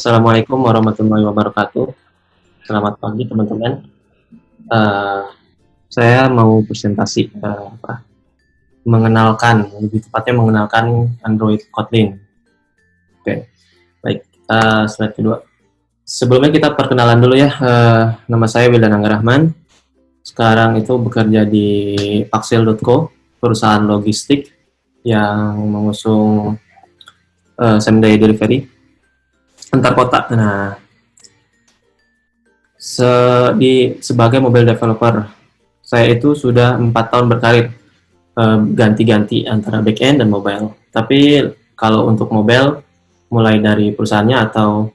Assalamualaikum warahmatullahi wabarakatuh. Selamat pagi teman-teman. Eh, saya mau presentasi lebih tepatnya mengenalkan Android Kotlin. Oke, baik. Slide kedua. Sebelumnya kita perkenalan dulu ya. Nama saya Wildan Anggarahman. Sekarang itu bekerja di Paxil.co, perusahaan logistik yang mengusung same-day delivery antar kota. Nah, sebagai mobile developer, saya itu sudah 4 tahun berkarir, ganti-ganti antara back-end dan mobile. Tapi kalau untuk mobile, mulai dari perusahaannya atau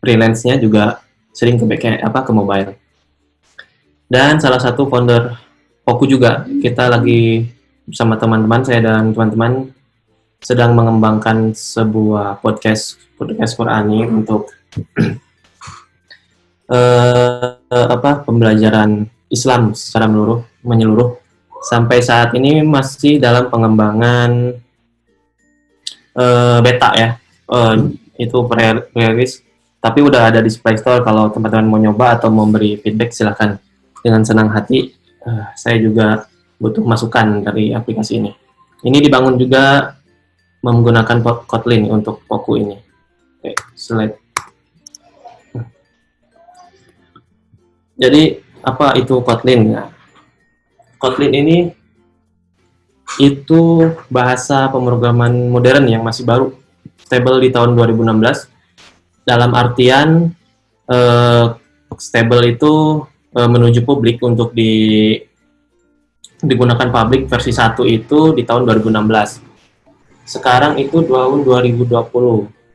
freelance-nya juga sering ke back-end, ke mobile. Dan salah satu founder Poku juga, kita lagi bersama teman-teman, saya dan teman-teman sedang mengembangkan sebuah podcast Qur'ani untuk pembelajaran Islam secara menyeluruh. Sampai saat ini masih dalam pengembangan beta ya, itu pre-release, tapi udah ada di Play Store. Kalau teman-teman mau nyoba atau memberi feedback silahkan, dengan senang hati. Saya juga butuh masukan dari aplikasi ini. Ini dibangun juga menggunakan Kotlin untuk Poku ini. Oke, slide. Jadi apa itu Kotlin? Nah, Kotlin ini itu bahasa pemrograman modern yang masih baru, stable di tahun 2016. Dalam artian stable itu menuju publik untuk digunakan publik versi 1 itu di tahun 2016. Sekarang itu tahun 2020.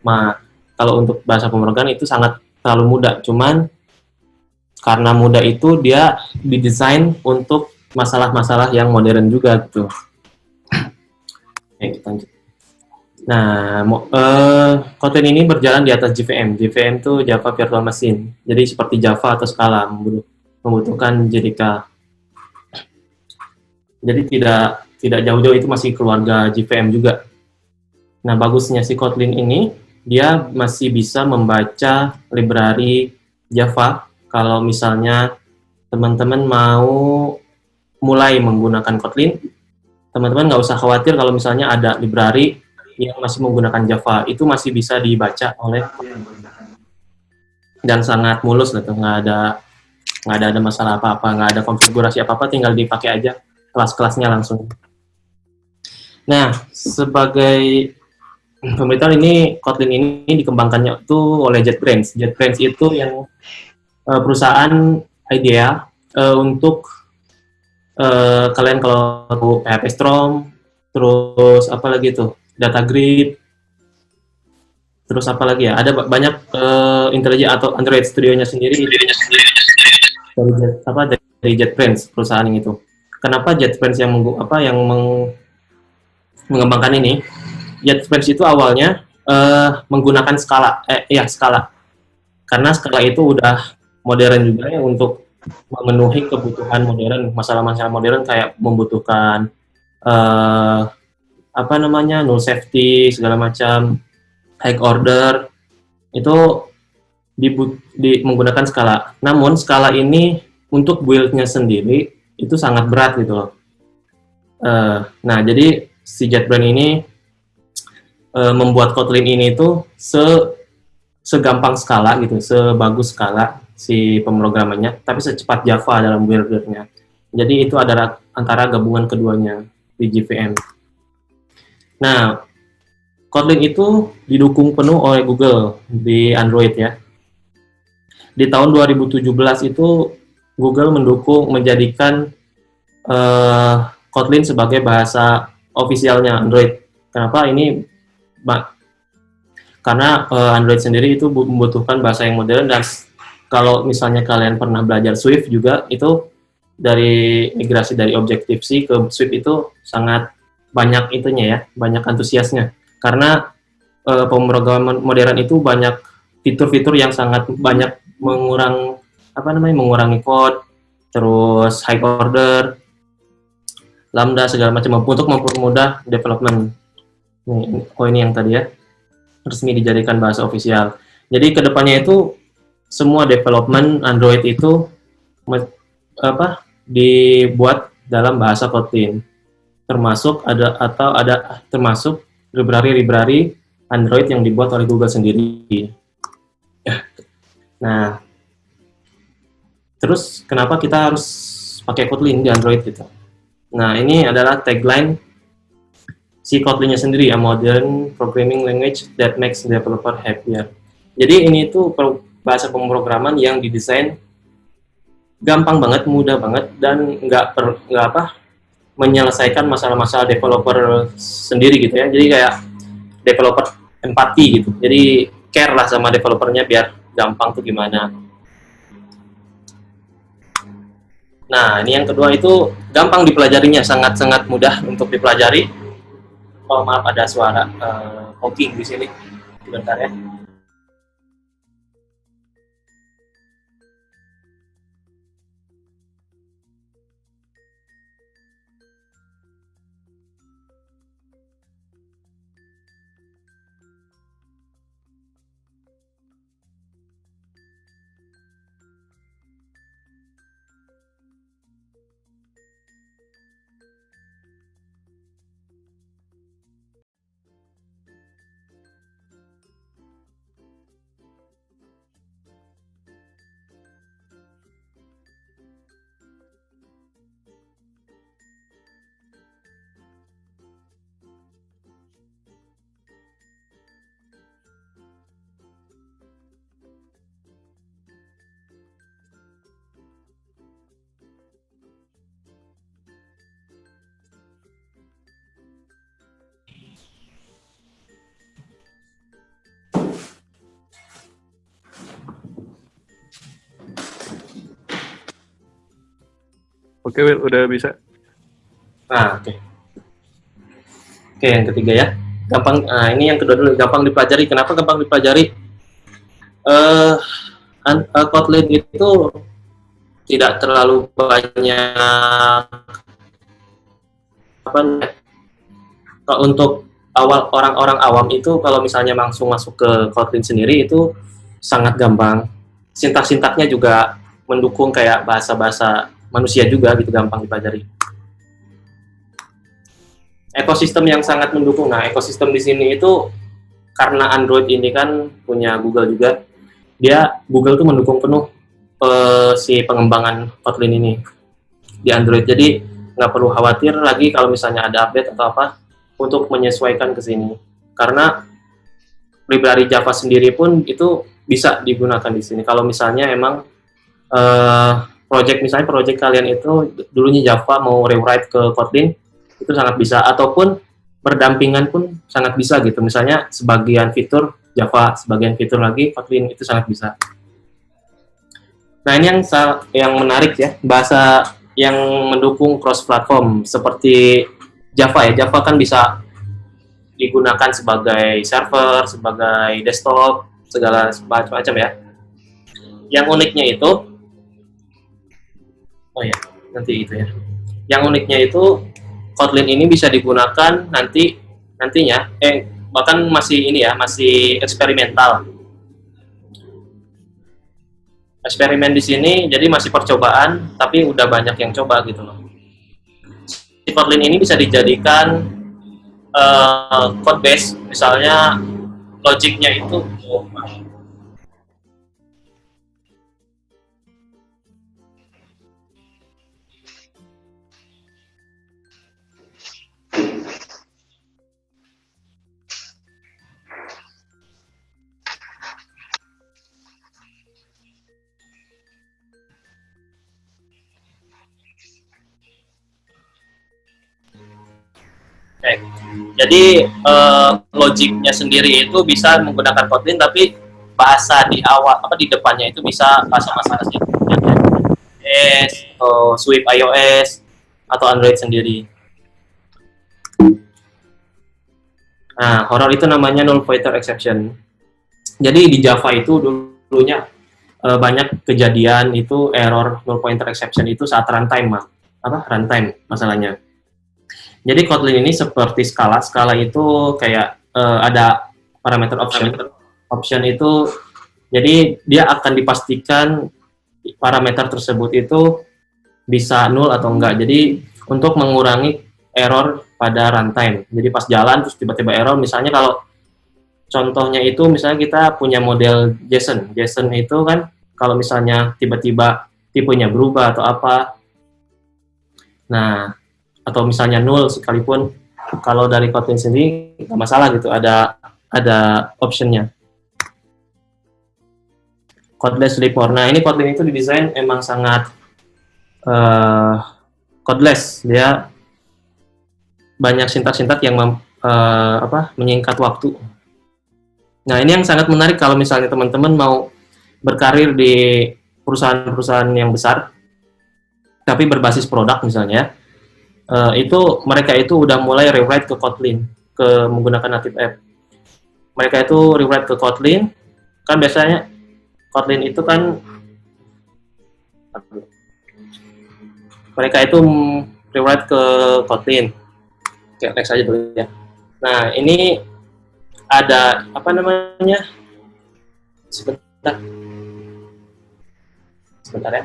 Nah, kalau untuk bahasa pemrograman itu sangat terlalu muda, cuman karena muda itu dia didesain untuk masalah-masalah yang modern juga gitu. Oke, kita lanjut. Nah, Kotlin ini berjalan di atas JVM. JVM itu Java Virtual Machine. Jadi seperti Java atau Scala, membutuhkan JDK. Jadi tidak jauh-jauh, itu masih keluarga JVM juga. Nah, bagusnya si Kotlin ini, dia masih bisa membaca library Java. Kalau misalnya teman-teman mau mulai menggunakan Kotlin, teman-teman nggak usah khawatir kalau misalnya ada library yang masih menggunakan Java, itu masih bisa dibaca oleh dan sangat mulus gitu, nggak ada masalah apa-apa, nggak ada konfigurasi apa-apa, tinggal dipakai aja kelas-kelasnya langsung. Nah, sebagai pemberitahuan ini, Kotlin ini dikembangkannya itu oleh JetBrains. JetBrains itu yang perusahaan IDEA untuk kalian kalau PHP Storm, terus apa lagi tuh, DataGrid, terus apa lagi ya, ada banyak IntelliJ atau Android Studio-nya sendiri dari JetBrains, perusahaan ini tuh. Kenapa JetBrains yang mengembangkan ini? JetBrains itu awalnya menggunakan Scala, karena Scala itu udah modern juga ya untuk memenuhi kebutuhan modern, masalah-masalah modern kayak membutuhkan null safety segala macam, high order, itu menggunakan Scala. Namun Scala ini untuk build-nya sendiri itu sangat berat gitu loh. Nah, jadi si JetBrains ini membuat Kotlin ini tuh segampang Scala gitu, sebagus Scala si pemrogramannya, tapi secepat Java dalam buildernya. Jadi itu adalah antara gabungan keduanya di JVM. Nah, Kotlin itu didukung penuh oleh Google di Android ya. Di tahun 2017 itu Google menjadikan Kotlin sebagai bahasa ofisialnya Android. Kenapa ini? Karena Android sendiri itu membutuhkan bahasa yang modern, dan kalau misalnya kalian pernah belajar Swift juga, itu dari migrasi dari Objective-C ke Swift itu sangat banyak itunya ya, banyak antusiasnya. Karena pemrograman modern itu banyak fitur-fitur yang sangat banyak mengurangi code, terus high order, lambda segala macam untuk mempermudah development. Ini yang tadi ya, resmi dijadikan bahasa ofisial. Jadi kedepannya itu semua development Android itu dibuat dalam bahasa Kotlin, termasuk termasuk library Android yang dibuat oleh Google sendiri. Nah, terus kenapa kita harus pakai Kotlin di Android gitu? Nah, ini adalah tagline si Kotlin-nya sendiri, a modern programming language that makes developer happier. Jadi ini tuh bahasa pemrograman yang didesain gampang banget, mudah banget, dan nggak menyelesaikan masalah-masalah developer sendiri gitu ya. Jadi kayak developer empati gitu. Jadi care lah sama developernya biar gampang tuh gimana. Nah, ini yang kedua itu gampang dipelajarinya, sangat-sangat mudah untuk dipelajari. Oh, maaf ada suara honking di sini. Sebentar ya. Oke, Will, udah bisa. Nah, oke. Oke, yang ketiga ya. Gampang. Ini yang kedua dulu, gampang dipelajari. Kenapa gampang dipelajari? Kotlin itu tidak terlalu banyak untuk orang-orang awam itu kalau misalnya langsung masuk ke Kotlin sendiri itu sangat gampang. Sintak-sintaknya juga mendukung kayak bahasa-bahasa manusia juga gitu, gampang dipelajari. Ekosistem yang sangat mendukung. Nah, ekosistem di sini itu karena Android ini kan punya Google juga, Google tuh mendukung penuh si pengembangan Kotlin ini di Android. Jadi nggak perlu khawatir lagi kalau misalnya ada update atau apa untuk menyesuaikan ke sini. Karena library Java sendiri pun itu bisa digunakan di sini. Kalau misalnya emang project kalian itu dulunya Java mau rewrite ke Kotlin, itu sangat bisa, ataupun berdampingan pun sangat bisa gitu. Misalnya sebagian fitur Java, sebagian fitur lagi Kotlin, itu sangat bisa. Nah, ini yang menarik ya, bahasa yang mendukung cross platform seperti Java ya. Java kan bisa digunakan sebagai server, sebagai desktop, segala macam ya. Yang uniknya itu, nanti itu ya. Yang uniknya itu Kotlin ini bisa digunakan nantinya, bahkan masih eksperimental. Eksperimen di sini, jadi masih percobaan, tapi udah banyak yang coba gitu loh. Si Kotlin ini bisa dijadikan code base, misalnya logiknya itu jadi logiknya sendiri itu bisa menggunakan Kotlin, tapi bahasa di depannya itu bisa bahasa-bahasa asing, atau Swift iOS atau Android sendiri. Nah, horror itu namanya null pointer exception. Jadi di Java itu dulunya banyak kejadian itu error null pointer exception itu saat runtime, runtime masalahnya. Jadi Kotlin ini seperti Scala itu kayak ada parameter option. Option itu Jadi dia akan dipastikan parameter tersebut itu bisa null atau enggak. Jadi untuk mengurangi error pada runtime. Jadi pas jalan terus tiba-tiba error, misalnya kalau contohnya itu misalnya kita punya model JSON. JSON itu kan kalau misalnya tiba-tiba tipenya berubah atau apa, nah atau misalnya null sekalipun, kalau dari Kotlin sendiri nggak masalah gitu, ada optionnya. Codeless report. Nah ini Kotlin itu didesain emang sangat codeless, dia banyak sintak-sintak yang menyingkat waktu. Nah ini yang sangat menarik kalau misalnya teman-teman mau berkarir di perusahaan-perusahaan yang besar, tapi berbasis produk misalnya, itu mereka itu udah mulai rewrite ke Kotlin, ke menggunakan native app. Mereka itu rewrite ke Kotlin, kan biasanya Kotlin itu kan mereka itu rewrite ke Kotlin. Oke, next aja dulu ya. Nah, ini ada apa namanya? Sebentar ya.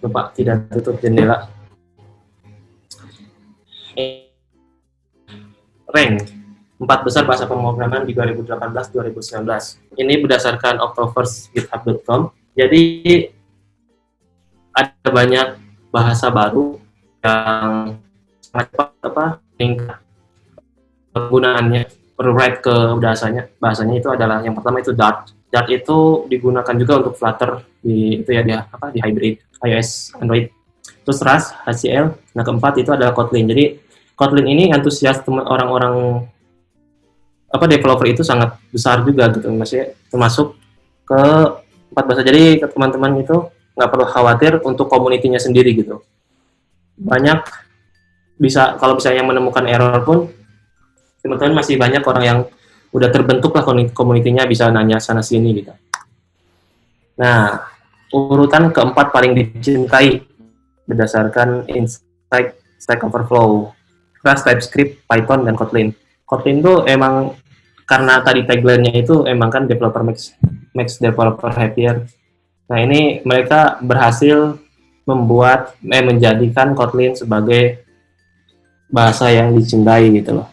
Lupa tidak tutup jendela. Rank 4 besar bahasa pemrograman di 2018-2019. Ini berdasarkan octoverse.github.com. Jadi ada banyak bahasa baru yang sangat cepat meningkat penggunaannya, rewrite ke bahasanya itu adalah yang pertama itu Dart. Dart itu digunakan juga untuk Flutter di itu ya di hybrid iOS Android. Terus Rust, HCL. Nah keempat itu adalah Kotlin. Jadi Kotlin ini antusias orang-orang developer itu sangat besar juga gitu, masih termasuk ke 4 bahasa. Jadi ke teman-teman itu nggak perlu khawatir untuk community-nya sendiri gitu. Banyak kalau misalnya menemukan error pun teman-teman masih banyak orang yang udah terbentuk lah community-nya, bisa nanya sana sini gitu. Nah, urutan keempat paling dicintai berdasarkan Insight Stack Overflow, Rust, TypeScript, Python, dan Kotlin. Kotlin tuh emang karena tadi tagline-nya itu emang kan developer makes developer happier. Nah ini mereka berhasil menjadikan Kotlin sebagai bahasa yang dicintai gitu loh.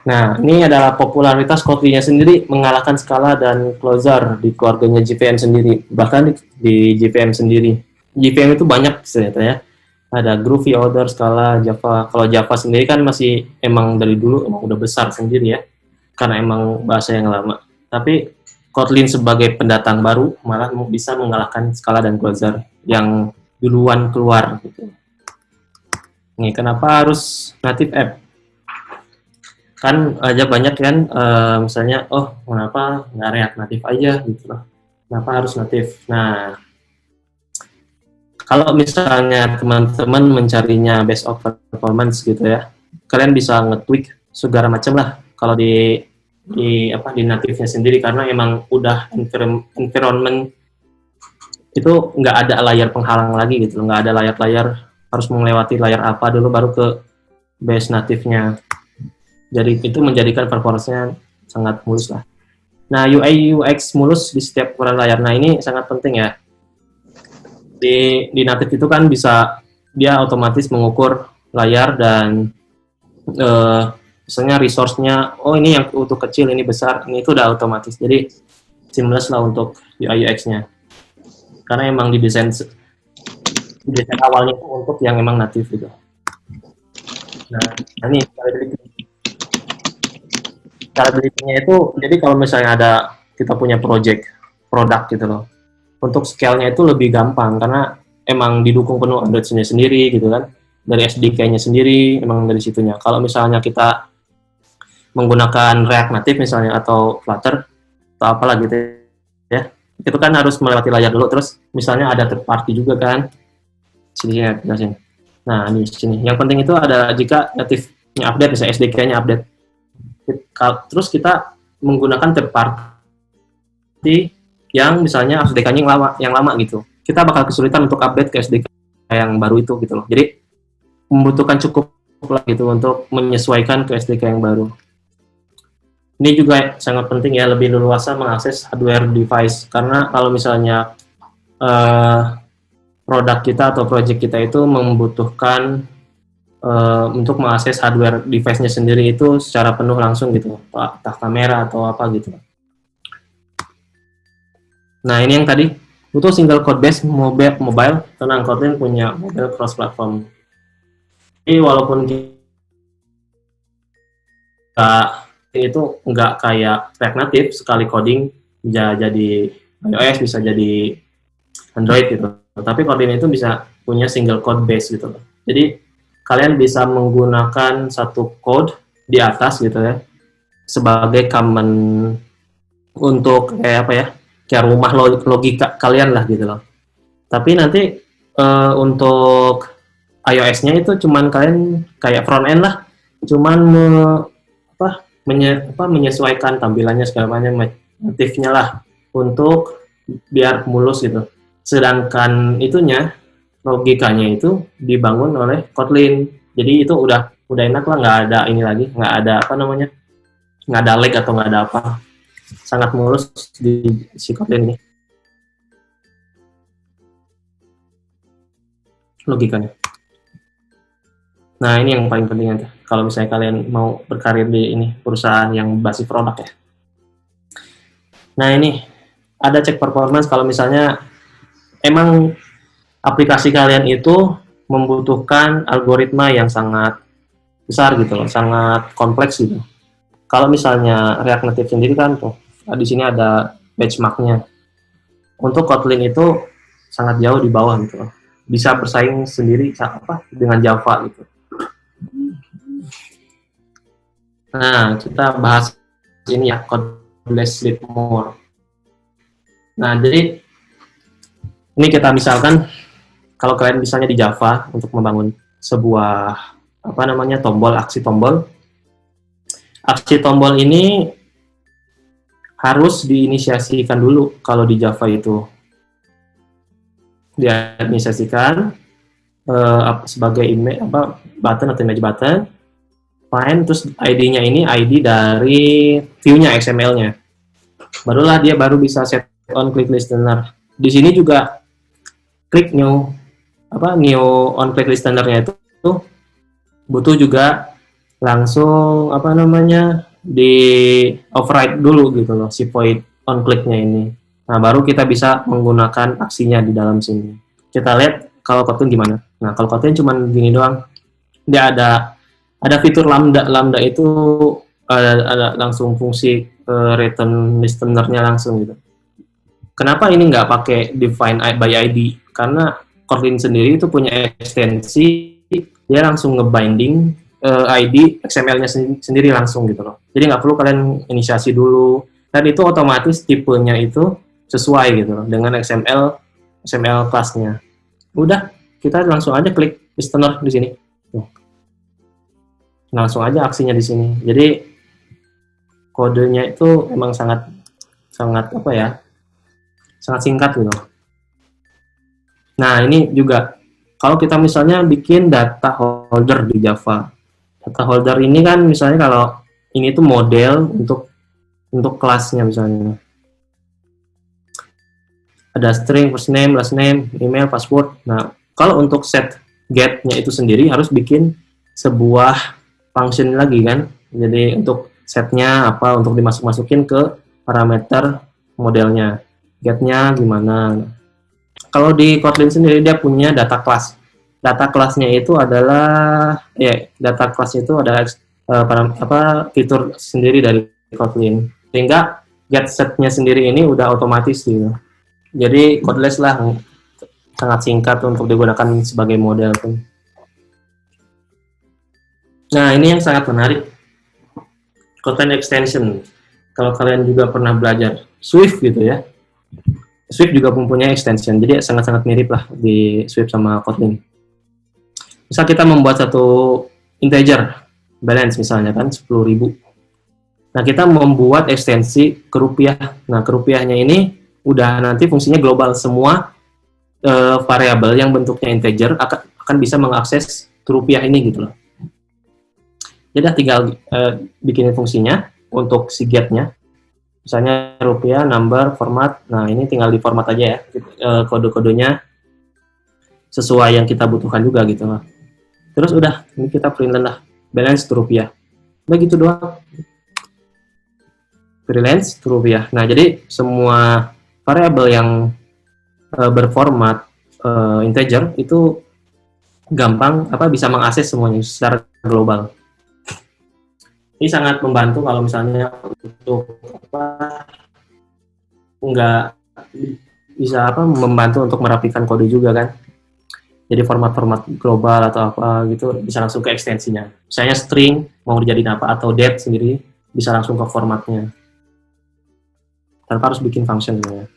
Nah ini adalah popularitas Kotlin-nya sendiri mengalahkan Scala dan Clojure di keluarganya JVM sendiri, bahkan di JVM sendiri. JVM itu banyak ternyata ya. Ada Groovy, Odor, Scala, Java. Kalau Java sendiri kan masih emang dari dulu emang udah besar sendiri ya, karena emang bahasa yang lama. Tapi Kotlin sebagai pendatang baru malah bisa mengalahkan Scala dan Clojure yang duluan keluar gitu. Nih kenapa harus native app? Kan aja banyak kan, misalnya, kenapa nggak React Native aja gitu loh. Kenapa harus native? Nah, kalau misalnya teman-teman mencarinya based on performance gitu ya, kalian bisa nge-tweak segala macam lah kalau di native-nya sendiri, karena emang udah environment itu nggak ada layar penghalang lagi gitu, nggak ada layar-layar harus melewati layar apa dulu baru ke base native-nya. Jadi itu menjadikan performance-nya sangat mulus lah. Nah, UI UX mulus di setiap ukuran layar. Nah, ini sangat penting ya. Di native itu kan bisa dia otomatis mengukur layar dan misalnya resource-nya, ini yang untuk kecil, ini besar, ini itu udah otomatis. Jadi seamless lah untuk UI UX-nya. Karena emang didesain awalnya itu untuk yang emang native gitu. Nah ini cara belinya itu, jadi kalau misalnya kita punya produk gitu loh, untuk scale-nya itu lebih gampang karena emang didukung penuh Android-nya sendiri gitu kan, dari SDK-nya sendiri emang dari situnya. Kalau misalnya kita menggunakan React Native misalnya atau Flutter atau apalah gitu ya, itu kan harus melewati layar dulu, terus misalnya ada third party juga kan, sini ya jelasin. Nah di sini yang penting itu ada jika native-nya update, misalnya SDK-nya update, terus kita menggunakan third party yang misalnya SDK-nya yang lama gitu. Kita bakal kesulitan untuk update ke SDK yang baru itu gitu loh. Jadi membutuhkan cukup lah gitu untuk menyesuaikan ke SDK yang baru. Ini juga sangat penting ya, lebih leluasa mengakses hardware device, karena kalau misalnya produk kita atau project kita itu membutuhkan untuk mengakses hardware device-nya sendiri itu secara penuh langsung gitu, entah kamera atau apa gitu. Nah ini yang tadi butuh single code base mobile, karena Kotlin punya mobile cross platform. Jadi walaupun kita itu nggak kayak React Native, sekali coding bisa jadi iOS, bisa jadi Android gitu. Tapi Kotlin itu bisa punya single code base gitu. Jadi kalian bisa menggunakan satu code di atas gitu ya, sebagai common untuk kayak apa ya, kayak rumah logika kalian lah gitu loh. Tapi nanti untuk iOS-nya itu cuman kalian kayak front end lah, cuman menyesuaikan tampilannya segala macam native-nya lah untuk biar mulus gitu. Sedangkan itunya, logikanya itu dibangun oleh Kotlin. Jadi itu udah enak lah, nggak ada ini lagi, nggak ada apa namanya, nggak ada lag atau nggak ada apa. Sangat mulus di si Kotlin ini logikanya. Nah ini yang paling penting aja kalau misalnya kalian mau berkarir di ini perusahaan yang basis produk ya. Nah ini ada cek performance kalau misalnya emang aplikasi kalian itu membutuhkan algoritma yang sangat besar gitu loh, sangat kompleks gitu. Kalau misalnya React Native sendiri kan tuh di sini ada benchmark-nya. Untuk Kotlin itu sangat jauh di bawah gitu loh. Bisa bersaing sendiri dengan Java gitu. Nah, kita bahas ini ya, Codeless Sleep More. Nah, jadi ini kita misalkan kalau kalian misalnya di Java untuk membangun sebuah tombol, aksi tombol. Aksi tombol ini harus diinisiasikan dulu kalau di Java itu. Diinisiasikan sebagai button atau image button. Fine, terus ID-nya ini ID dari view-nya, XML-nya. Barulah dia baru bisa set on click listener. Di sini juga klik new on click listener-nya itu butuh juga langsung di override dulu gitu loh si void on click-nya ini. Nah, baru kita bisa menggunakan aksinya di dalam sini. Kita lihat kalau Kotlin gimana. Nah, kalau Kotlin cuma gini doang. Dia ada fitur lambda itu ada langsung fungsi return listener-nya langsung gitu. Kenapa ini nggak pakai define by ID? Karena Kotlin sendiri itu punya ekstensi, dia langsung ngebinding ID XML-nya sendiri langsung gitu loh. Jadi nggak perlu kalian inisiasi dulu, dan itu otomatis tipenya itu sesuai gitu loh dengan XML kelasnya. Udah, kita langsung aja klik listener di sini. Langsung aja aksinya di sini. Jadi kodenya itu emang sangat sangat singkat gitu. Nah ini juga kalau kita misalnya bikin data holder di Java, data holder ini kan misalnya kalau ini tuh model untuk kelasnya misalnya. Ada string, first name, last name, email, password. Nah kalau untuk set get-nya itu sendiri harus bikin sebuah function lagi kan, jadi untuk setnya untuk dimasuk-masukin ke parameter modelnya, getnya gimana. Kalau di Kotlin sendiri dia punya data class. Data class-nya itu adalah fitur sendiri dari Kotlin. Sehingga get setnya sendiri ini udah otomatis gitu. Jadi codeless lah, sangat singkat untuk digunakan sebagai model pun. Nah, ini yang sangat menarik. Kotlin extension. Kalau kalian juga pernah belajar Swift gitu ya. Swift juga mempunyai extension. Jadi sangat-sangat mirip lah di Swift sama Kotlin. Misal kita membuat satu integer balance misalnya kan 10.000. Nah, kita membuat ekstensi ke rupiah. Nah, ke rupiahnya ini udah nanti fungsinya global, semua variabel yang bentuknya integer akan bisa mengakses rupiah ini gitu loh. Jadi tinggal bikinin fungsinya untuk si get-nya. Misalnya rupiah, number, format. Nah, ini tinggal di format aja ya. Kode-kodenya sesuai yang kita butuhkan juga gitu loh. Terus udah, ini kita print lah. Balance to rupiah. Udah gitu doang. Balance to rupiah. Nah, jadi semua variabel yang berformat integer itu gampang bisa mengakses semuanya secara global. Ini sangat membantu kalau misalnya untuk nggak bisa membantu untuk merapikan kode juga kan. Jadi format-format global atau apa gitu bisa langsung ke ekstensinya. Misalnya string mau dijadiin apa atau date sendiri bisa langsung ke formatnya. Tanpa harus bikin function ya.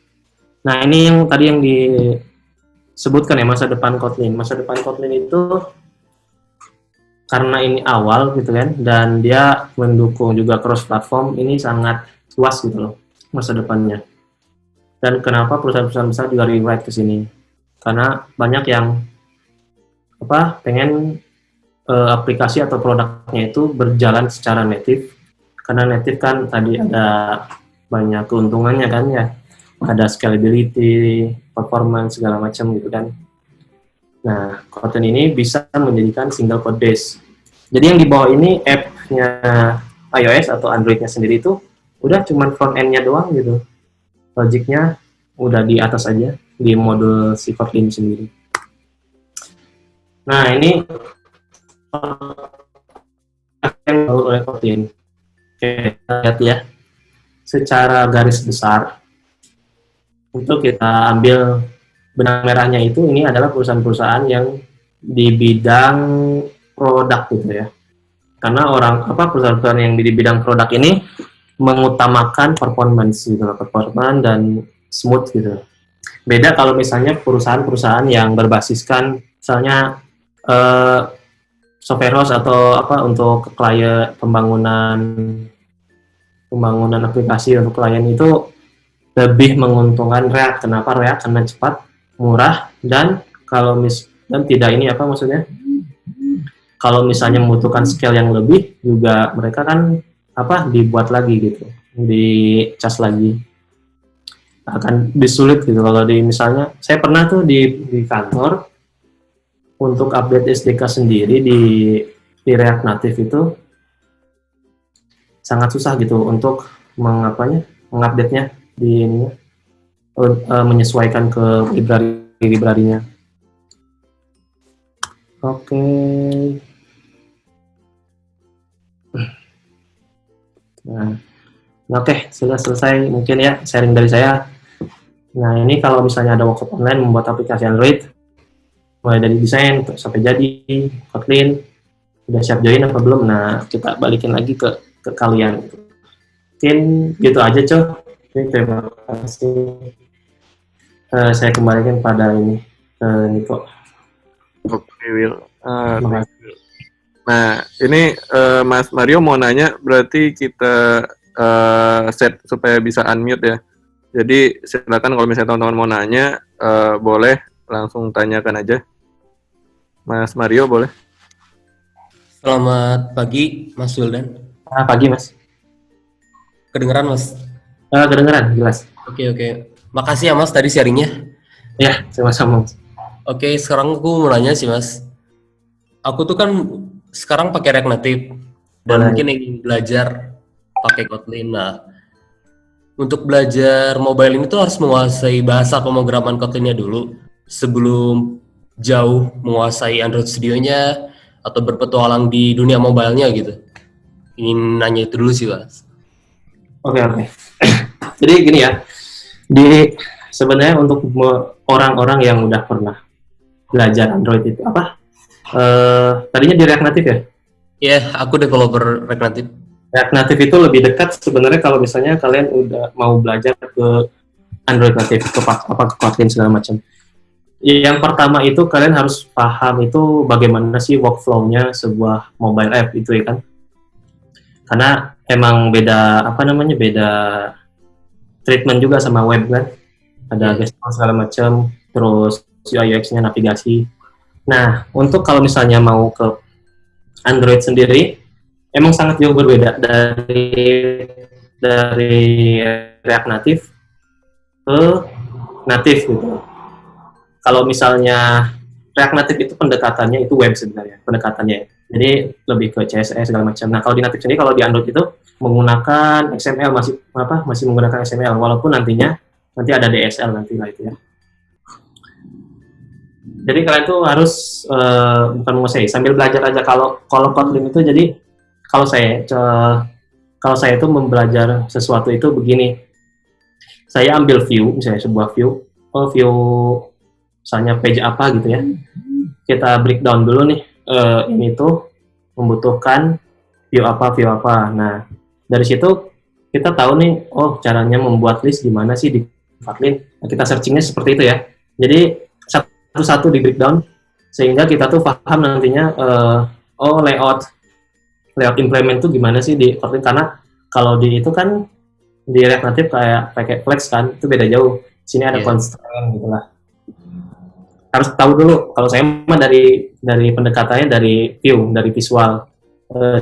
Nah, ini yang tadi yang disebutkan ya, masa depan Kotlin. Masa depan Kotlin itu karena ini awal gitu kan, dan dia mendukung juga cross platform, ini sangat luas gitu loh masa depannya. Dan kenapa perusahaan-perusahaan besar juga rewrite ke sini? Karena banyak yang pengen aplikasi atau produknya itu berjalan secara native. Karena native kan tadi ada banyak keuntungannya kan ya. Ada scalability, performance segala macam gitu kan. Nah, Kotlin ini bisa menjadikan single code base. Jadi yang di bawah ini app-nya iOS atau Android-nya sendiri itu udah cuman front end-nya doang gitu. Logic-nya udah di atas aja di modul si Kotlin sendiri. Nah, ini yang oleh Kotlin. Oke, kita lihat ya. Secara garis besar, untuk kita ambil benang merahnya itu, ini adalah perusahaan-perusahaan yang di bidang produk gitu ya. Karena perusahaan-perusahaan yang di bidang produk ini mengutamakan performance gitu, performance dan smooth gitu. Beda kalau misalnya perusahaan-perusahaan yang berbasiskan misalnya software house atau untuk klien pembangunan aplikasi untuk klien itu lebih menguntungkan React. Kenapa React? Karena cepat, murah, dan kalau misalnya membutuhkan scale yang lebih juga mereka kan dibuat lagi gitu, dicas lagi, akan disulit gitu. Kalau misalnya saya pernah tuh di kantor untuk update SDK sendiri di React Native itu sangat susah gitu untuk mengupdate-nya di ini menyesuaikan ke library-nya. Oke. Nah, oke, sudah selesai mungkin ya sharing dari saya. Nah, ini kalau misalnya ada workshop online membuat aplikasi Android, mulai dari desain sampai jadi Kotlin, udah siap join apa belum? Nah, kita balikin lagi ke kalian. Mungkin gitu aja, Cok. Terima kasih. Saya kembalikan pada ini Niko. Oke, Will. Nah, ini Mas Mario mau nanya, berarti kita set supaya bisa unmute ya. Jadi silakan kalau misalnya teman-teman mau nanya, boleh langsung tanyakan aja. Mas Mario boleh. Selamat pagi, Mas Wildan. Pagi, Mas. Kedengeran, Mas? Kedengeran, jelas. Oke. Makasih ya, Mas, tadi sharingnya. Ya, sama-sama. Oke, sekarang aku mau nanya sih, Mas. Aku tuh kan sekarang pakai React Native dan mungkin ingin belajar pakai Kotlin. Nah, untuk belajar mobile ini tuh harus menguasai bahasa pemrograman Kotlinnya dulu sebelum jauh menguasai Android Studio-nya atau berpetualang di dunia mobile-nya gitu. Ingin nanya itu dulu sih, Mas. Oke. Jadi gini ya, sebenarnya untuk orang-orang yang udah pernah belajar Android itu tadinya di React Native ya? Iya, aku developer React Native. React Native itu lebih dekat sebenarnya kalau misalnya kalian udah mau belajar ke Android Native, ke Kotlin segala macam. Yang pertama itu kalian harus paham itu bagaimana sih workflow-nya sebuah mobile app itu ya kan? Karena emang beda treatment juga sama web kan. ada gestur segala macam, terus UI UX-nya navigasi. Nah, untuk kalau misalnya mau ke Android sendiri, emang sangat jauh berbeda dari React Native ke native gitu. Kalau misalnya React Native itu pendekatannya itu web sebenarnya, pendekatannya. Jadi lebih ke CSS segala macam. Nah, kalau di native sendiri, kalau di Android itu menggunakan XML, masih menggunakan XML, walaupun nanti ada DSL nanti lah itu ya. Jadi kalian tuh harus bukan menguasai, sambil belajar aja. Kalau Kotlin itu, jadi kalau saya itu membelajar sesuatu itu begini. Saya ambil view, misalnya sebuah view, misalnya page apa gitu ya. Kita breakdown dulu nih, ini tuh membutuhkan view apa. Nah, dari situ kita tahu nih, oh caranya membuat list gimana sih di Kotlin. Nah, kita searchingnya seperti itu ya. Jadi satu-satu di breakdown sehingga kita tuh paham nantinya layout implement tuh gimana sih di Kotlin, karena kalau di itu kan di React Native kayak pakai flex kan, itu beda jauh. Sini ada constraint gitu lah. Harus tahu dulu. Kalau saya mah dari pendekatannya dari view, dari visual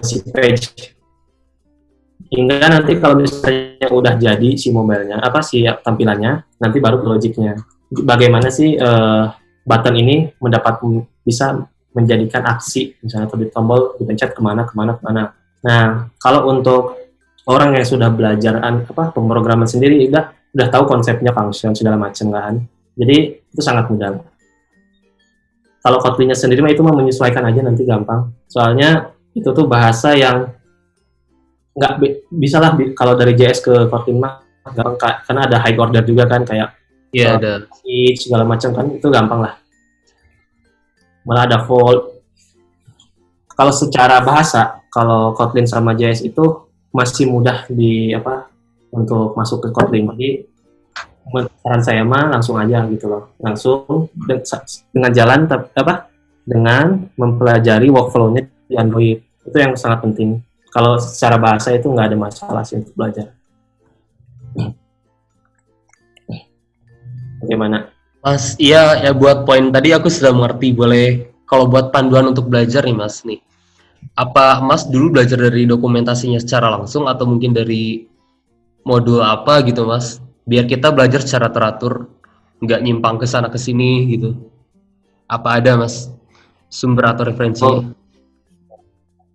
si page. Hingga nanti kalau misalnya udah jadi si mobile-nya, si tampilannya, nanti baru ke logiknya. Bagaimana sih button ini bisa menjadikan aksi, misalnya klik tombol dipencet kemana. Nah, kalau untuk orang yang sudah belajar pemrograman sendiri, udah tahu konsepnya, function segala macam kan. Jadi itu sangat mudah. Kalau Kotlin-nya sendiri itu menyesuaikan aja, nanti gampang. Soalnya itu tuh bahasa yang nggak bisa lah kalau dari JS ke Kotlin mah gampang, karena ada high order juga kan, kayak ada segala macam kan, itu gampang lah. Malah ada fold. Kalau secara bahasa, kalau Kotlin sama JS itu masih mudah untuk masuk ke Kotlin. Jadi saran saya mah langsung aja gitu loh, langsung dengan jalan dengan mempelajari workflow-nya di Android, itu yang sangat penting. Kalau secara bahasa itu nggak ada masalah sih untuk belajar. Bagaimana? Mas, iya ya, buat poin tadi aku sudah mengerti. Boleh kalau buat panduan untuk belajar nih Mas nih. Apa Mas dulu belajar dari dokumentasinya secara langsung atau mungkin dari modul apa gitu Mas? Biar kita belajar secara teratur, nggak nyimpang ke sana ke sini gitu. Apa ada Mas sumber atau referensi?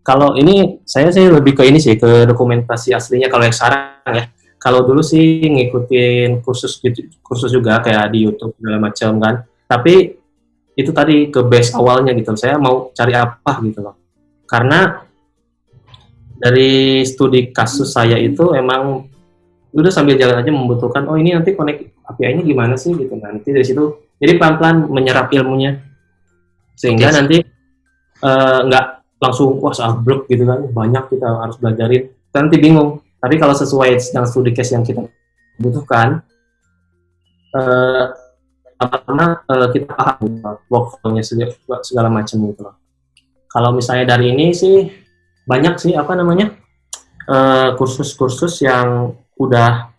Kalau ini saya lebih ke ini sih, ke dokumentasi aslinya kalau yang sekarang ya. Kalau dulu sih ngikutin kursus juga kayak di YouTube segala macam kan. Tapi itu tadi ke base awalnya gitu. Saya mau cari apa gitu loh. Karena dari studi kasus saya itu emang udah sambil jalan aja membutuhkan, oh ini nanti connect API-nya gimana sih gitu. Nanti dari situ jadi pelan-pelan menyerap ilmunya. Sehingga nanti nggak langsung wah sablek gitu kan, banyak kita harus belajarin, nanti bingung. Tapi kalau sesuai dengan studi case yang kita butuhkan, kita paham workflow-nya segala macam gitu loh. Kalau misalnya dari ini sih banyak sih kursus-kursus yang udah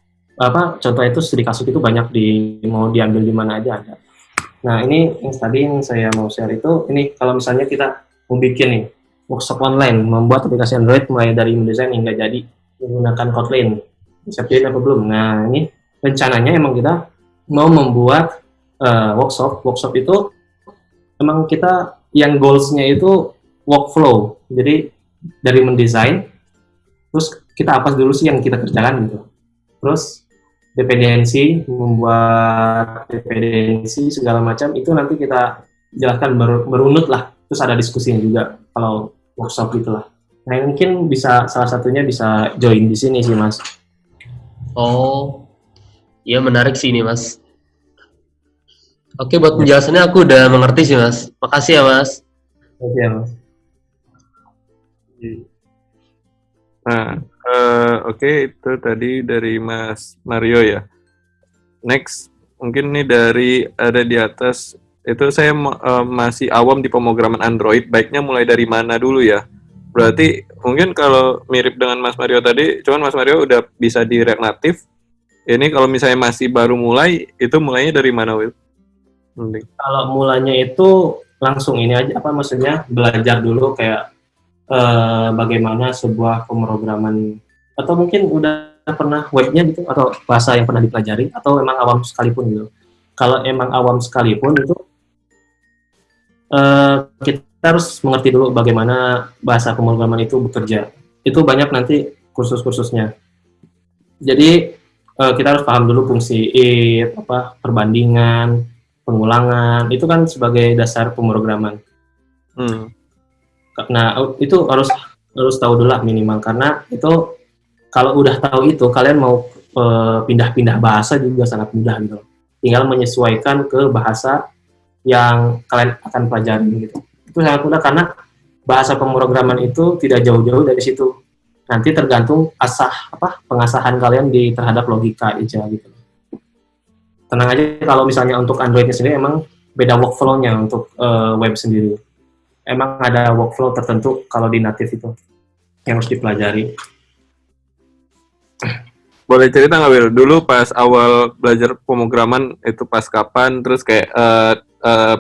contohnya itu studi kasus itu banyak mau diambil di mana aja ada. Nah ini yang tadi yang saya mau share itu, ini kalau misalnya kita mau bikin nih workshop online, membuat aplikasi Android mulai dari mendesain hingga jadi menggunakan Kotlin. Siapin apa belum? Nah, ini rencananya emang kita mau membuat workshop itu emang kita yang goals-nya itu workflow. Jadi dari mendesain, terus kita apa dulu sih yang kita kerjakan gitu. Terus membuat dependensi segala macam itu nanti kita jelaskan berunut lah. Terus ada diskusinya juga kalau workshop gitulah. Nah mungkin salah satunya bisa join di sini sih Mas. Oh, iya menarik sih ini Mas. Oke, buat penjelasannya aku udah mengerti sih Mas. Makasih ya Mas. Oke Mas. Nah, oke, itu tadi dari Mas Mario ya. Next, mungkin nih ada di atas. Itu saya masih awam di pemrograman Android, baiknya mulai dari mana dulu ya? Berarti mungkin kalau mirip dengan Mas Mario tadi, cuman Mas Mario udah bisa di React Native, Ini kalau misalnya masih baru mulai, itu mulainya dari mana, Will? Mending. Kalau mulanya itu langsung ini aja, apa maksudnya belajar dulu kayak bagaimana sebuah pemrograman, atau mungkin udah pernah webnya gitu, atau bahasa yang pernah dipelajari, atau emang awam sekalipun gitu. Kalau emang awam sekalipun itu kita harus mengerti dulu bagaimana bahasa pemrograman itu bekerja. Itu banyak nanti kursus-kursusnya. Jadi kita harus paham dulu fungsi if, perbandingan, pengulangan, itu kan sebagai dasar pemrograman. Nah, itu harus tahu dulu lah minimal, karena itu kalau udah tahu itu, kalian mau pindah-pindah bahasa juga sangat mudah gitu. Tinggal menyesuaikan ke bahasa yang kalian akan pelajari gitu. Itu sangat mudah karena bahasa pemrograman itu tidak jauh-jauh dari situ. Nanti tergantung pengasahan kalian terhadap logika aja gitu. Tenang aja, kalau misalnya untuk Android-nya sendiri emang beda workflow-nya untuk web sendiri. Emang ada workflow tertentu kalau di native itu yang harus dipelajari. Boleh cerita nggak, Will? Dulu pas awal belajar pemrograman itu pas kapan? Terus kayak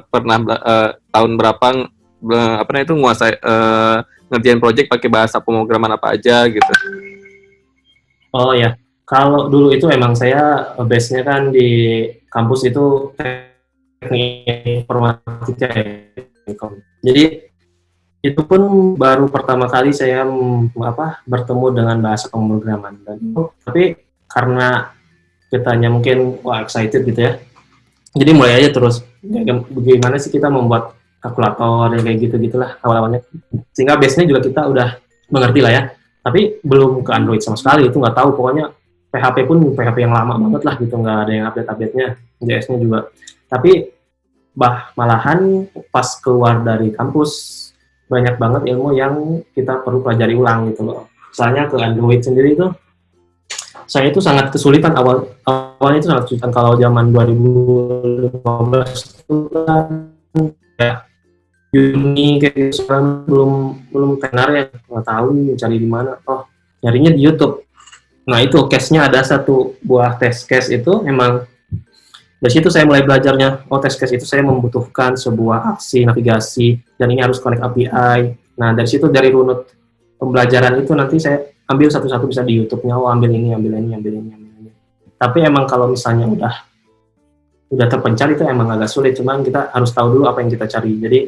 pernah tahun berapa itu nguasai ngerjain project pakai bahasa pemrograman apa aja gitu? Oh ya, kalau dulu itu emang saya base-nya kan di kampus itu teknik informatika ya. Jadi itu pun baru pertama kali saya bertemu dengan bahasa pemrograman. Tapi karena kitanya mungkin excited gitu ya. Jadi mulai aja terus bagaimana sih kita membuat kalkulator yang kayak gitu-gitulah awal-awalnya. Sehingga base-nya juga kita udah mengerti lah ya. Tapi belum ke Android sama sekali, itu nggak tahu. Pokoknya PHP pun PHP yang lama banget lah gitu, nggak ada yang update-update-nya, JS-nya juga. Tapi malahan pas keluar dari kampus banyak banget ilmu yang kita perlu pelajari ulang gitu loh. Misalnya ke Android sendiri itu, saya itu sangat kesulitan awalnya itu sangat kesulitan. Kalau zaman 2015 itu kan ya Uni kayak gitu, sekarang belum tenar ya, nggak tahu cari di mana. Oh, nyarinya di YouTube. Nah itu case-nya ada satu buah test case itu emang dari situ saya mulai belajarnya. Oh, test case itu saya membutuhkan sebuah aksi navigasi dan ini harus connect API. Nah dari situ, dari runut pembelajaran itu nanti saya ambil satu-satu bisa di YouTube-nya. Oh, ambil ini. Tapi emang kalau misalnya udah terpencar itu emang agak sulit. Cuman kita harus tahu dulu apa yang kita cari. Jadi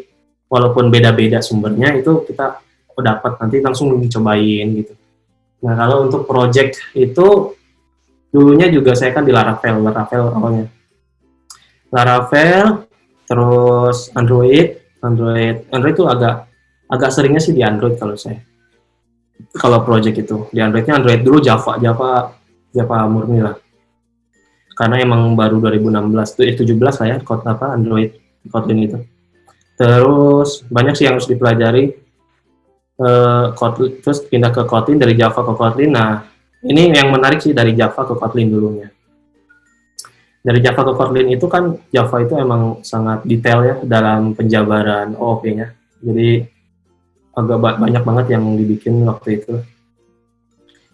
walaupun beda-beda sumbernya itu kita dapat nanti langsung dicobain gitu. Nah kalau untuk project itu dulunya juga saya kan di Laravel awalnya. Laravel, terus Android itu agak seringnya sih di Android kalau saya. Kalau project itu di Androidnya Android dulu, Java murni lah. Karena emang baru 2017 lah ya Android Kotlin itu. Terus banyak sih yang harus dipelajari. Kotlin, terus pindah ke Kotlin, dari Java ke Kotlin. Nah, ini yang menarik sih dari Java ke Kotlin dulunya. Dari Java ke Kotlin itu kan Java itu emang sangat detail ya dalam penjabaran OOP-nya. Jadi agak banyak banget yang dibikin waktu itu.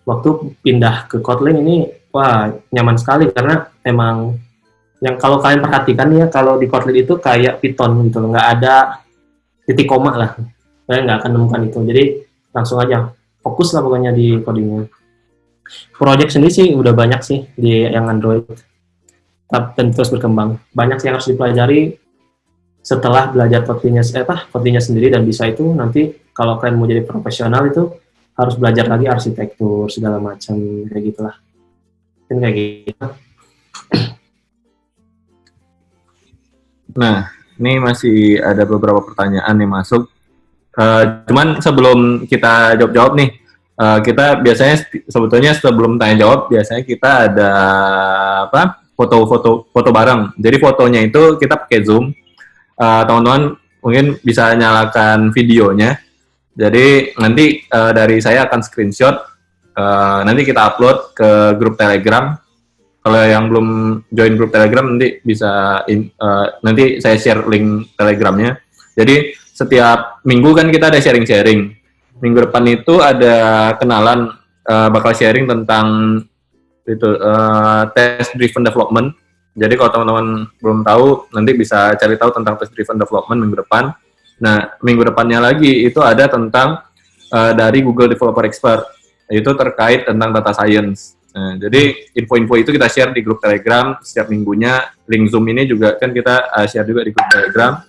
Waktu pindah ke Kotlin ini, wah nyaman sekali karena emang yang kalau kalian perhatikan ya, kalau di Kotlin itu kayak Python gitu, nggak ada titik koma lah, kalian nggak akan nemukan itu. Jadi langsung aja fokus lah pokoknya di codingnya. Project sendiri sih udah banyak sih di yang Android, dan terus berkembang. Banyak sih yang harus dipelajari setelah belajar Kotlin-nya sendiri, dan bisa itu nanti kalau kalian mau jadi profesional itu harus belajar lagi arsitektur segala macam kayak gitulah. Kan kayak gitu. Nah, ini masih ada beberapa pertanyaan yang masuk. Cuman sebelum kita jawab-jawab nih, kita biasanya sebetulnya sebelum tanya jawab biasanya kita ada foto bareng. Jadi fotonya itu kita pakai Zoom. Teman-teman mungkin bisa nyalakan videonya. Jadi nanti dari saya akan screenshot. Nanti kita upload ke grup Telegram. Kalau yang belum join grup Telegram nanti bisa nanti saya share link Telegramnya. Jadi setiap minggu kan kita ada sharing-sharing. Minggu depan itu ada kenalan, bakal sharing tentang itu test driven development. Jadi kalau teman-teman belum tahu, nanti bisa cari tahu tentang test driven development minggu depan. Nah, minggu depannya lagi itu ada tentang dari Google Developer Expert, itu terkait tentang data science. Nah, jadi info-info itu kita share di grup Telegram setiap minggunya. Link Zoom ini juga kan kita share juga di grup Telegram.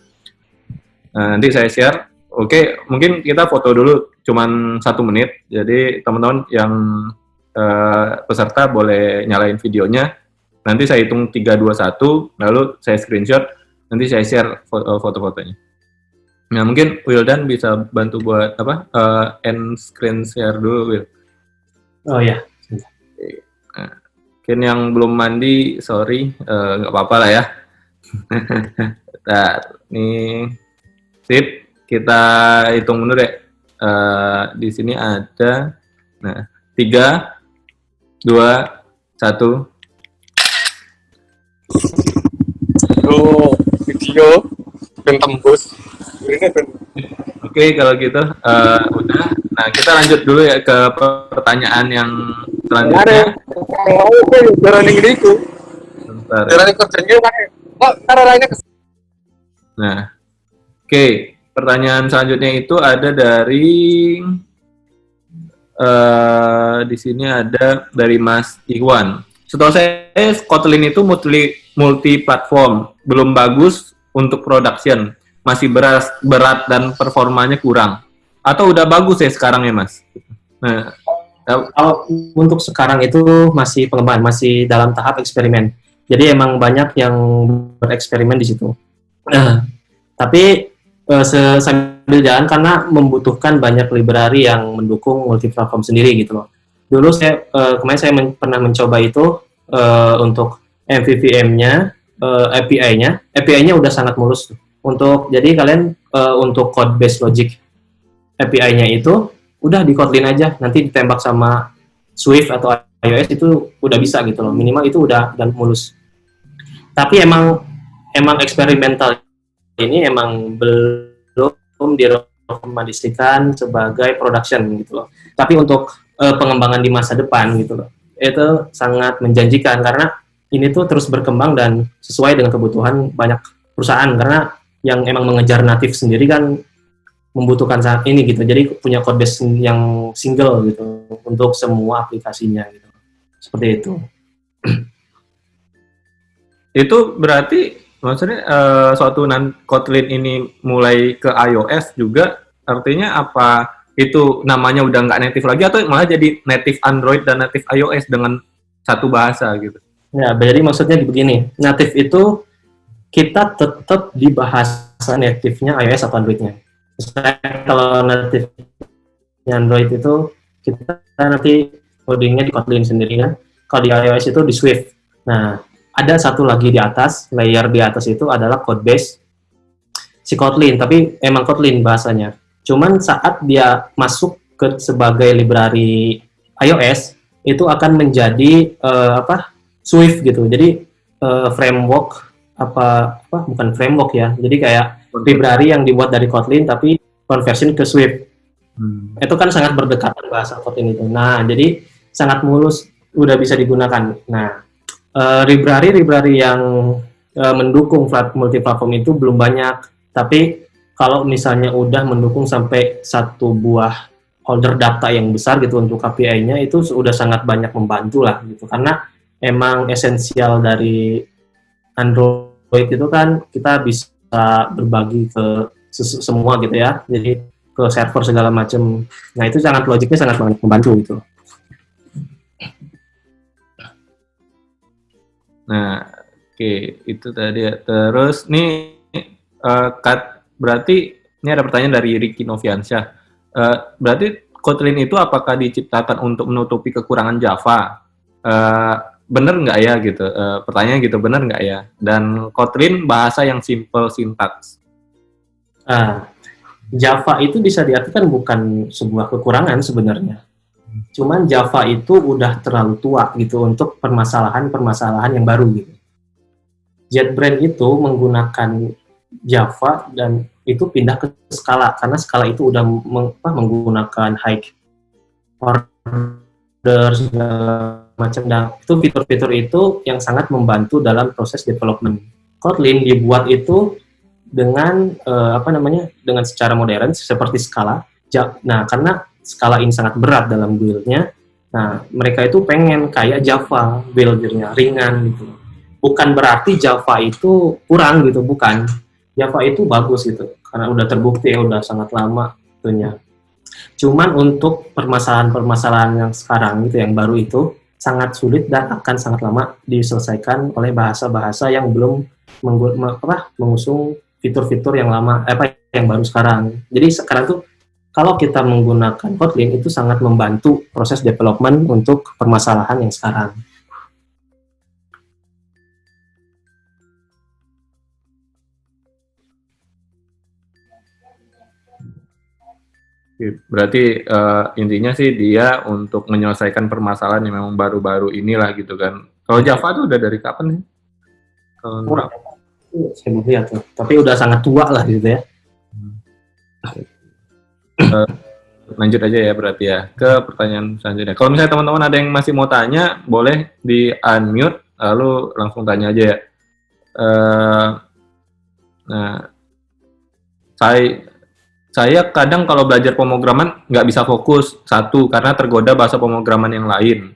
Nah, nanti saya share. Oke, mungkin kita foto dulu cuman 1 menit. Jadi teman-teman yang peserta boleh nyalain videonya. Nanti saya hitung 3, 2, 1, lalu saya screenshot. Nanti saya share foto-fotonya. Nah, mungkin Wildan bisa bantu buat end screen share dulu, Will. Oh ya. Nah, mungkin yang belum mandi, sorry, nggak apa-apa lah ya. Bentar, nih, sip, kita hitung dulu deh. Di sini ada, nah, 3, 2, 1. Video tembus. Oke, kalau gitu udah. Nah, kita lanjut dulu ya ke pertanyaan yang selanjutnya. Bentar ya. Nah, oke, pertanyaan selanjutnya itu ada dari di sini ada dari Mas Iwan. Setahu saya Kotlin itu multi platform, belum bagus untuk production, masih berat dan performanya kurang. Atau udah bagus ya sekarang ya, Mas? Nah, Kalau untuk sekarang itu masih pengembangan, masih dalam tahap eksperimen. Jadi emang banyak yang bereksperimen di situ. Tapi sambil jalan karena membutuhkan banyak library yang mendukung multi platform sendiri gitu loh. Dulu saya kemarin saya pernah mencoba itu untuk MVVM-nya, API-nya udah sangat mulus. Jadi kalian untuk code based logic API-nya itu udah di Kotlin aja, nanti ditembak sama Swift atau iOS itu udah bisa gitu loh, minimal itu udah dan mulus. Tapi emang eksperimental ini emang belum direkomendasikan sebagai production gitu loh. Tapi untuk pengembangan di masa depan gitu loh, itu sangat menjanjikan karena ini tuh terus berkembang dan sesuai dengan kebutuhan banyak perusahaan, karena yang emang mengejar natif sendiri kan membutuhkan saat ini gitu, jadi punya code base yang single gitu untuk semua aplikasinya gitu, seperti itu. Itu berarti maksudnya suatu Kotlin ini mulai ke iOS juga, artinya apa itu namanya udah nggak native lagi atau malah jadi native Android dan native iOS dengan satu bahasa gitu? Ya, jadi maksudnya begini, native itu kita tetap di bahasa native-nya iOS atau Android-nya. Misalnya kalau native Android itu kita nanti codingnya di Kotlin sendiri kan. Kalau di iOS itu di Swift. Nah, ada satu lagi di atas, layer di atas itu adalah code base si Kotlin, tapi emang Kotlin bahasanya. Cuman saat dia masuk ke sebagai library iOS, itu akan menjadi Swift gitu. Jadi framework bukan framework ya. Jadi kayak library yang dibuat dari Kotlin tapi conversion ke Swift. Itu kan sangat berdekatan bahasa Kotlin itu. Nah, jadi sangat mulus, udah bisa digunakan. Nah, library yang mendukung multi platform itu belum banyak. Tapi kalau misalnya udah mendukung sampai satu buah holder data yang besar gitu untuk API-nya, itu sudah sangat banyak membantu lah gitu. Karena emang esensial dari Android itu kan kita bisa berbagi ke semua gitu ya, jadi ke server segala macam. Nah, itu logiknya sangat banget membantu gitu. Nah, oke, itu tadi ya. Terus nih berarti ini ada pertanyaan dari Ricky Noviansyah. Berarti Kotlin itu apakah diciptakan untuk menutupi kekurangan Java? Bener nggak ya gitu? Pertanyaannya gitu, bener nggak ya? Dan Kotlin bahasa yang simple sintaks. Java itu bisa diartikan bukan sebuah kekurangan sebenarnya. Cuman Java itu udah terlalu tua gitu untuk permasalahan yang baru gitu. JetBrains itu menggunakan Java dan itu pindah ke Scala karena Scala itu udah menggunakan high order segala macam. Dan itu fitur-fitur itu yang sangat membantu dalam proses development. Kotlin dibuat itu dengan dengan secara modern seperti Scala. Nah, karena Scala ini sangat berat dalam build-nya, nah mereka itu pengen kayak Java buildernya ringan gitu. Bukan berarti Java itu kurang gitu, bukan. Java itu bagus gitu, karena udah terbukti ya, udah sangat lama itunya. Cuman untuk permasalahan-permasalahan yang sekarang gitu, yang baru itu sangat sulit dan akan sangat lama diselesaikan oleh bahasa-bahasa yang belum mengusung fitur-fitur yang lama, yang baru sekarang. Jadi sekarang tuh kalau kita menggunakan Kotlin itu sangat membantu proses development untuk permasalahan yang sekarang. Berarti intinya sih dia untuk menyelesaikan permasalahan yang memang baru-baru inilah gitu kan. Kalau Java tuh udah dari kapan sih? Saya belum lihat tuh, tapi udah sangat tua lah gitu ya. Lanjut aja ya berarti ya ke pertanyaan selanjutnya. Kalau misalnya teman-teman ada yang masih mau tanya, boleh di unmute lalu langsung tanya aja ya. Nah, saya kadang kalau belajar pemrograman nggak bisa fokus satu karena tergoda bahasa pemrograman yang lain.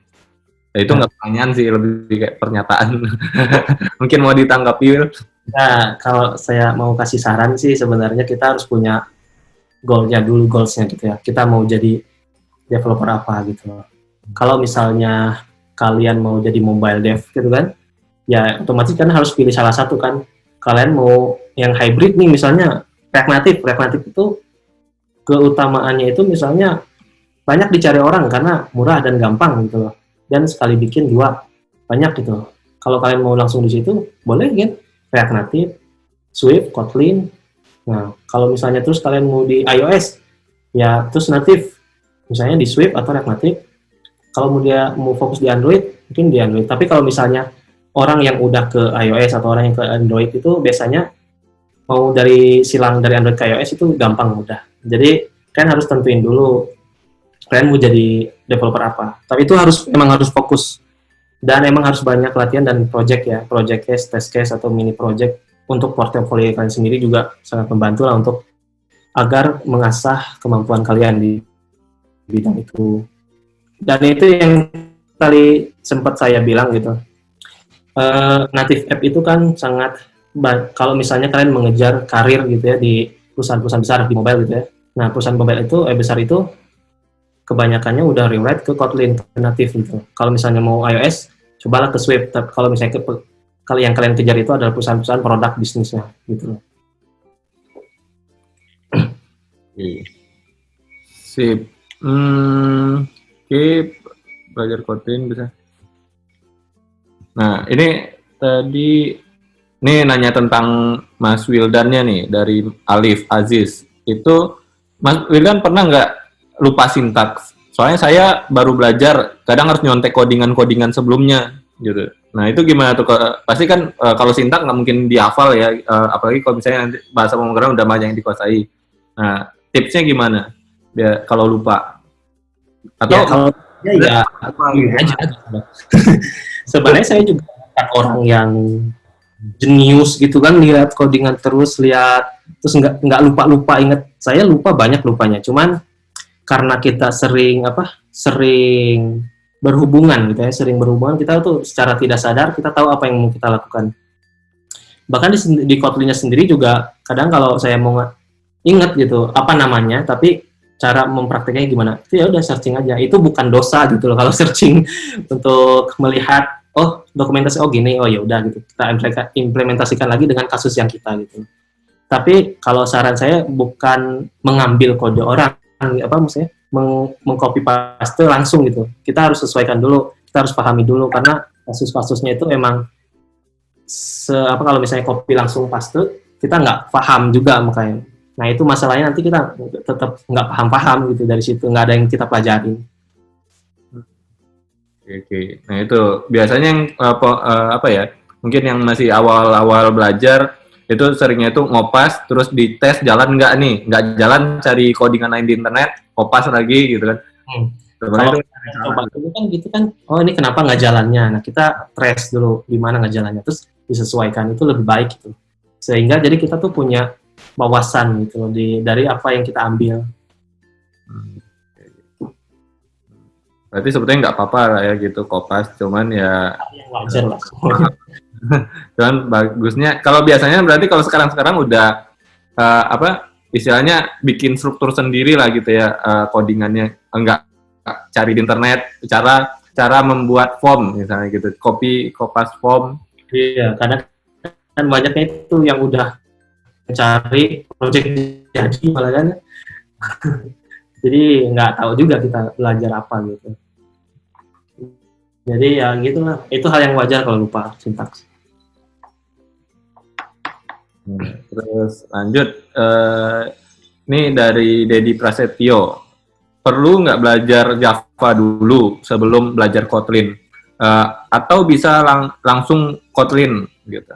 Nah, itu nggak pertanyaan sih, lebih kayak pernyataan. Mungkin mau ditanggapi. Nah, kalau saya mau kasih saran sih sebenarnya kita harus punya goalsnya gitu ya. Kita mau jadi developer apa gitu. Kalau misalnya kalian mau jadi mobile dev gitu kan, ya otomatis kan harus pilih salah satu kan. Kalian mau yang hybrid nih misalnya React Native itu keutamaannya itu misalnya banyak dicari orang karena murah dan gampang gitu loh. Dan sekali bikin 2 banyak gitu. Kalau kalian mau langsung di situ boleh kan React Native, Swift, Kotlin. Nah, kalau misalnya terus kalian mau di iOS, ya terus native, misalnya di Swift atau React Native. Kalau mau fokus di Android, mungkin di Android. Tapi kalau misalnya orang yang udah ke iOS atau orang yang ke Android itu biasanya mau dari silang dari Android ke iOS itu gampang, mudah. Jadi kalian harus tentuin dulu kalian mau jadi developer apa. Tapi itu emang harus fokus dan emang harus banyak latihan dan project case, test case atau mini project. Untuk portofolio kalian sendiri juga sangat membantu lah untuk agar mengasah kemampuan kalian di bidang itu. Dan itu yang tadi sempat saya bilang gitu. Native app itu kan sangat kalau misalnya kalian mengejar karir gitu ya di perusahaan-perusahaan besar di mobile gitu ya. Nah, perusahaan mobile itu besar itu kebanyakannya udah rewrite ke Kotlin native gitu. Kalau misalnya mau iOS, cobalah ke Swift. Kalau misalnya kalau yang kalian kejar itu adalah perusahaan-perusahaan produk bisnisnya gitu. Sip. Oke, belajar Kotlin bisa. Nah, ini tadi nanya tentang Mas Wildannya nih dari Alif Aziz. Itu Mas Wildan pernah nggak lupa sintaks? Soalnya saya baru belajar, kadang harus nyontek kodingan-kodingan sebelumnya gitu. Nah, itu gimana tuh? Pasti kan kalau sintaks nggak mungkin dihafal ya, apalagi kalau misalnya nanti bahasa pemrograman udah banyak yang dikuasai. Nah, tipsnya gimana? Biar kalau lupa. Atau Ya, kalau ya aja. Sebenarnya saya juga orang yang jenius gitu kan, lihat codingan terus nggak lupa inget. Saya lupa banyak lupanya. Cuman karena kita sering berhubungan gitu ya, kita tuh secara tidak sadar kita tahu apa yang mau kita lakukan. Bahkan di Kotlin-nya sendiri juga kadang kalau saya mau inget gitu apa namanya, tapi cara mempraktiknya gimana, itu ya udah searching aja. Itu bukan dosa gitu loh kalau searching untuk melihat dokumentasi gini, ya udah gitu, kita implementasikan lagi dengan kasus yang kita gitu. Tapi kalau saran saya bukan mengambil kode orang, maksudnya mengcopy paste langsung gitu. Kita harus sesuaikan dulu, kita harus pahami dulu karena kasus-kasusnya itu emang kalau misalnya copy langsung paste, kita nggak paham juga makanya. Nah, itu masalahnya, nanti kita tetap nggak paham-paham gitu dari situ, nggak ada yang kita pelajarin. Oke. Nah, itu biasanya yang mungkin yang masih awal-awal belajar itu seringnya itu ngopas terus dites jalan nggak jalan, cari codingan lain di internet, kopas lagi gitu kan. Sebenarnya Kalau itu kita coba dulu kan gitu kan, oh ini kenapa nggak jalannya? Nah kita trace dulu di mana nggak jalannya, terus disesuaikan itu lebih baik gitu. Sehingga jadi kita tuh punya wawasan gitu loh dari apa yang kita ambil. berarti sebetulnya nggak apa-apa lah ya gitu kopas, cuman ya Yang wajar lah. cuman bagusnya kalau biasanya berarti kalau sekarang udah apa istilahnya bikin struktur sendiri lah gitu ya codingannya, enggak cari di internet cara membuat form misalnya gitu, kopas form. Iya, karena kan banyaknya itu yang udah mencari project jadi malah kan. Jadi nggak tahu juga kita belajar apa gitu. Jadi ya gitulah, itu hal yang wajar kalau lupa sintaks. Terus lanjut, ini dari Dedi Prasetyo, perlu nggak belajar Java dulu sebelum belajar Kotlin? Atau bisa langsung Kotlin gitu?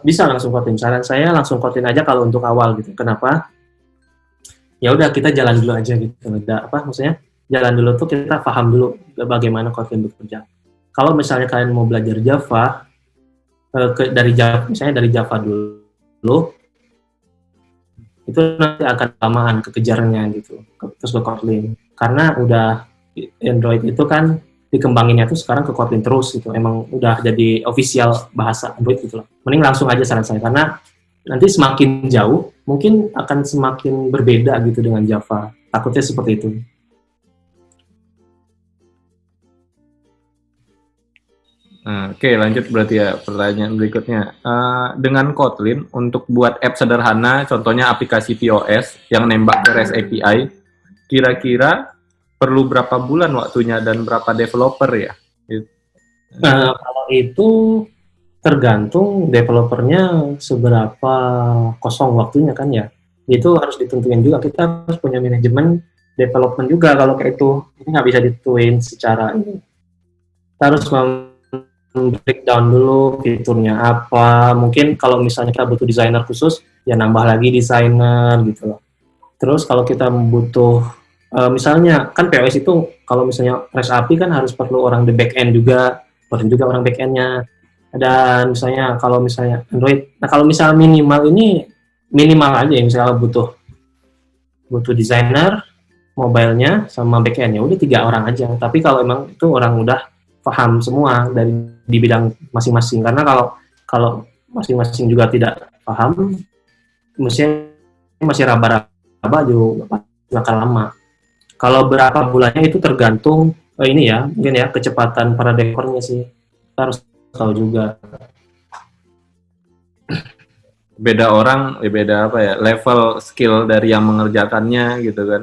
Bisa langsung Kotlin. Saran saya langsung Kotlin aja kalau untuk awal gitu. Kenapa? Ya udah kita jalan dulu aja gitu. Maksudnya jalan dulu tuh kita paham dulu bagaimana Kotlin bekerja. Kalau misalnya kalian mau belajar Java misalnya dari Java dulu, itu nanti akan kelamaan kekejarnya gitu, terus ke Kotlin. Karena udah Android itu kan dikembanginnya tuh sekarang ke Kotlin terus gitu. Emang udah jadi official bahasa Android gitu loh. Mending langsung aja saran saya, karena nanti semakin jauh mungkin akan semakin berbeda gitu dengan Java. Takutnya seperti itu. Oke, lanjut berarti ya pertanyaan berikutnya. Dengan Kotlin untuk buat app sederhana, contohnya aplikasi POS yang nembak ke REST API, kira-kira perlu berapa bulan waktunya dan berapa developer ya? Kalau itu tergantung developernya seberapa kosong waktunya kan ya. Itu harus ditentuin juga. Kita harus punya manajemen development juga kalau kayak itu. Ini nggak bisa ditentuin secara ini. Kita harus breakdown dulu fiturnya apa. Mungkin kalau misalnya kita butuh desainer khusus, ya nambah lagi desainer gitu loh. Terus kalau kita butuh misalnya kan POS itu kalau misalnya REST API kan harus perlu orang di back end juga, perlu juga orang back end-nya. Dan misalnya kalau misalnya Android, nah kalau misalnya minimal aja ya, misalnya butuh desainer, mobile-nya sama back end-nya udah 3 orang aja. Tapi kalau emang itu orang udah paham semua di bidang masing-masing, karena kalau masing-masing juga tidak paham, masih raba-raba juga bakal lama. Kalau berapa bulannya itu tergantung ini ya, mungkin ya kecepatan para developernya sih. Kita harus tahu juga. Beda orang, beda apa ya, level skill dari yang mengerjakannya gitu kan.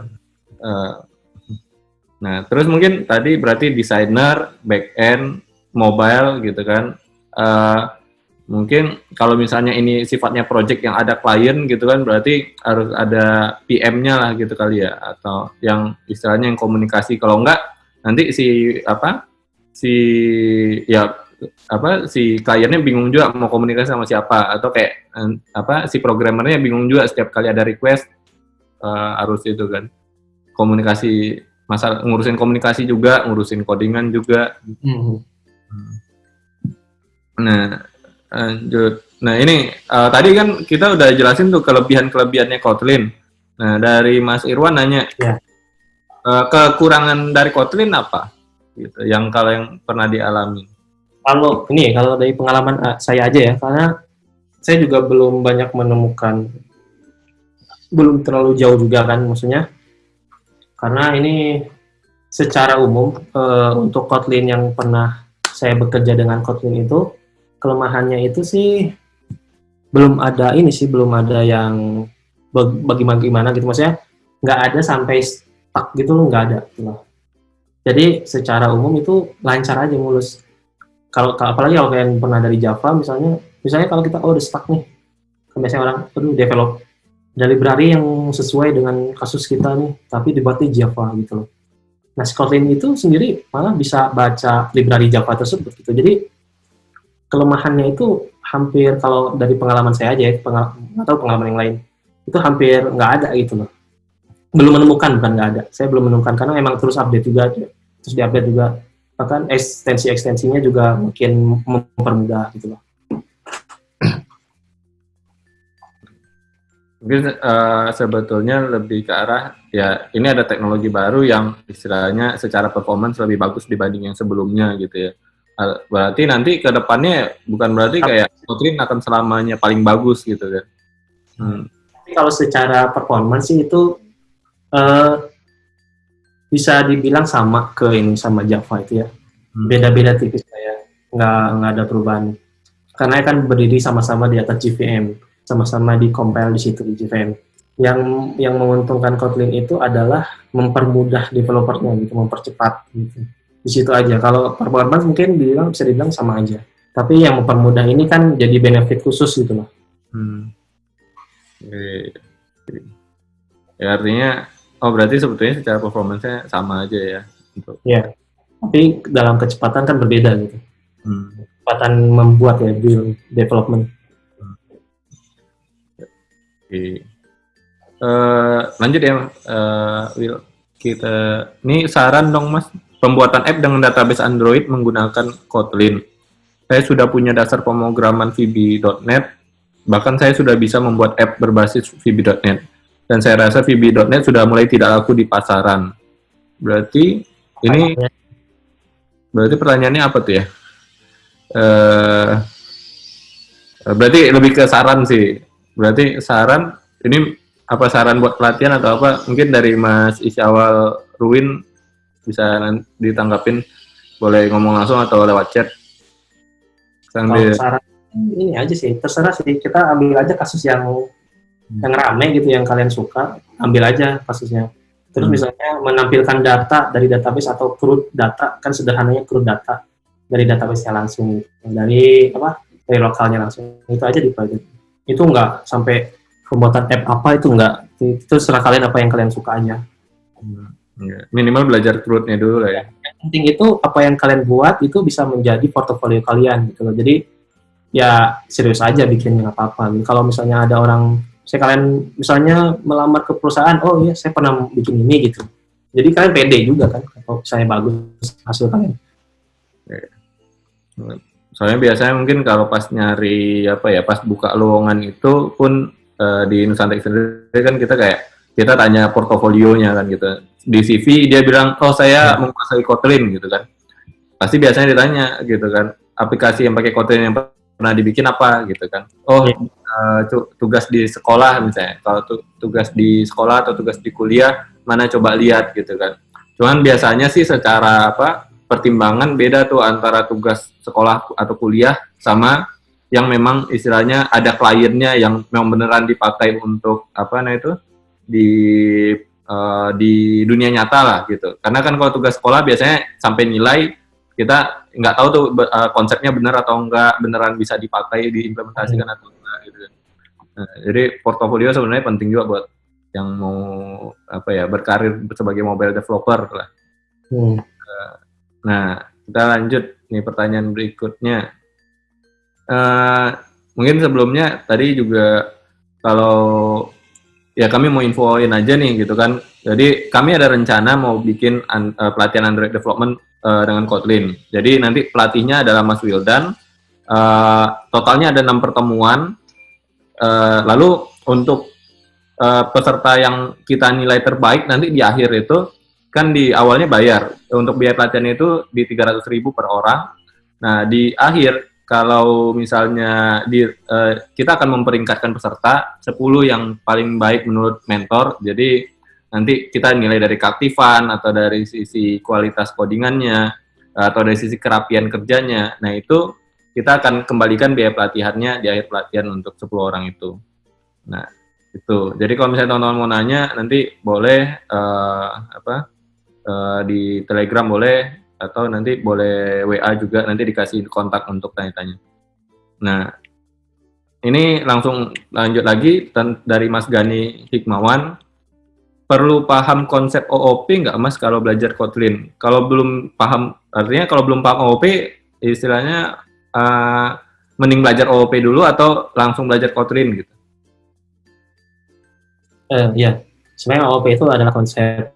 Nah, terus mungkin tadi berarti desainer, back end, mobile gitu kan. Mungkin kalau misalnya ini sifatnya project yang ada klien gitu kan, berarti harus ada PM-nya lah gitu kali ya, atau yang istilahnya yang komunikasi. Kalau enggak, nanti si kliennya bingung juga mau komunikasi sama siapa, atau kayak si programmernya bingung juga setiap kali ada request harus itu kan komunikasi. Masalah ngurusin komunikasi juga, ngurusin codingan juga. Nah, lanjut. Nah, ini tadi kan kita udah jelasin tuh kelebihan-kelebihannya Kotlin. Nah, dari Mas Irwan nanya, kekurangan dari Kotlin apa? Gitu, yang pernah dialami. Kalau dari pengalaman saya aja ya, karena saya juga belum banyak menemukan, belum terlalu jauh juga kan, maksudnya. Karena ini secara umum untuk Kotlin yang pernah saya bekerja dengan Kotlin itu, kelemahannya itu sih belum ada yang bagaimana gitu, maksudnya nggak ada sampai stuck gitu loh, nggak ada gitu. Jadi secara umum itu lancar aja, mulus. Apalagi kalau kalian pernah dari Java misalnya kalau kita udah stuck nih, kan biasanya orang perlu develop ada library yang sesuai dengan kasus kita nih, tapi dibuatnya Java gitu loh. Nah, Kotlin itu sendiri malah bisa baca library Java tersebut gitu. Jadi kelemahannya itu hampir, kalau dari pengalaman saya aja ya, atau pengalaman yang lain, itu hampir nggak ada gitu loh. belum menemukan, bukan nggak ada. Saya belum menemukan karena memang terus update juga, terus diupdate juga. Bahkan ekstensinya juga makin mempermudah gitu loh. Mungkin sebetulnya lebih ke arah ya ini ada teknologi baru yang istilahnya secara performance lebih bagus dibanding yang sebelumnya gitu ya. Berarti nanti ke depannya bukan berarti kayak Kotlin akan selamanya paling bagus gitu kan. Tapi kalau secara performance sih itu bisa dibilang sama ke ini sama Java itu ya. Beda-beda tipis lah ya. Nggak ada perubahan. Karena kan berdiri sama-sama di atas JVM, sama-sama di-compile di situ di JVM. Yang menguntungkan Kotlin itu adalah mempermudah developernya gitu, mempercepat gitu. Di situ aja. Kalau performance mungkin bisa dibilang sama aja. Tapi yang mempermudah ini kan jadi benefit khusus gitu loh. Ya artinya, berarti sebetulnya secara performance-nya sama aja ya. Ya, tapi dalam kecepatan kan berbeda gitu. Kecepatan membuat ya, build development. Oke. Lanjut ya, Will. Ini saran dong Mas, pembuatan app dengan database Android menggunakan Kotlin. Saya sudah punya dasar pemrograman VB.NET, bahkan saya sudah bisa membuat app berbasis VB.NET. Dan saya rasa VB.NET sudah mulai tidak laku di pasaran. Berarti pertanyaannya apa tuh ya? Berarti lebih ke saran sih. Berarti saran, ini apa saran buat pelatihan atau apa? Mungkin dari Mas Isyawal Ruin bisa ditanggapin, boleh ngomong langsung atau lewat chat. Kalau saran ini aja sih, terserah sih, kita ambil aja kasus yang rame gitu, yang kalian suka, ambil aja kasusnya. Terus misalnya menampilkan data dari database atau crude data, kan sederhananya crude data dari database-nya langsung, dari lokalnya langsung, itu aja dipelajari. Itu enggak sampai pembuatan app apa, itu enggak, itu terserah kalian apa yang kalian suka aja. Minimal belajar crude-nya dulu lah ya. Yang penting itu apa yang kalian buat itu bisa menjadi portofolio kalian gitu loh. Jadi ya serius aja bikinnya, nggak apa-apa. Kalau misalnya ada orang, kalian misalnya melamar ke perusahaan, oh iya saya pernah bikin ini gitu. Jadi kalian pede juga kan kalau misalnya bagus hasil kalian. Soalnya biasanya mungkin kalau pas nyari pas buka lowongan itu pun di Nusantek sendiri kan kita tanya portofolionya kan gitu. Di CV dia bilang, oh saya menguasai Kotlin gitu kan. Pasti biasanya ditanya gitu kan, aplikasi yang pakai Kotlin yang pernah dibikin apa gitu kan. Tugas di sekolah misalnya, kalau tugas di sekolah atau tugas di kuliah mana coba lihat gitu kan. Cuman biasanya sih secara pertimbangan beda tuh antara tugas sekolah atau kuliah sama yang memang istilahnya ada kliennya yang memang beneran dipakai untuk di dunia nyata lah gitu. Karena kan kalau tugas sekolah biasanya sampai nilai kita nggak tahu tuh konsepnya benar atau enggak, beneran bisa dipakai, diimplementasikan atau enggak gitu. Nah, jadi portofolio sebenarnya penting juga buat yang mau berkarir sebagai mobile developer lah. Nah, kita lanjut nih pertanyaan berikutnya. Mungkin sebelumnya tadi juga kalau ya kami mau infoin aja nih gitu kan. Jadi kami ada rencana mau bikin pelatihan Android development dengan Kotlin. Jadi nanti pelatihnya adalah Mas Wildan. Totalnya ada 6 pertemuan. Lalu untuk peserta yang kita nilai terbaik nanti di akhir itu kan di awalnya bayar. Untuk biaya pelatihan itu di 300.000 per orang. Nah, di akhir kalau misalnya kita akan memperingkatkan peserta 10 yang paling baik menurut mentor. Jadi nanti kita nilai dari keaktifan atau dari sisi kualitas codingannya atau dari sisi kerapian kerjanya. Nah, itu kita akan kembalikan biaya pelatihannya di akhir pelatihan untuk 10 orang itu. Nah, itu. Jadi kalau misalnya teman-teman mau nanya nanti boleh di Telegram boleh, atau nanti boleh WA juga, nanti dikasih kontak untuk tanya-tanya. Nah, ini langsung lanjut lagi dari Mas Gani Hikmawan. Perlu paham konsep OOP nggak Mas kalau belajar Kotlin? Kalau belum paham, artinya kalau belum paham OOP, istilahnya mending belajar OOP dulu atau langsung belajar Kotlin gitu? Ya, sebenarnya OOP itu adalah konsep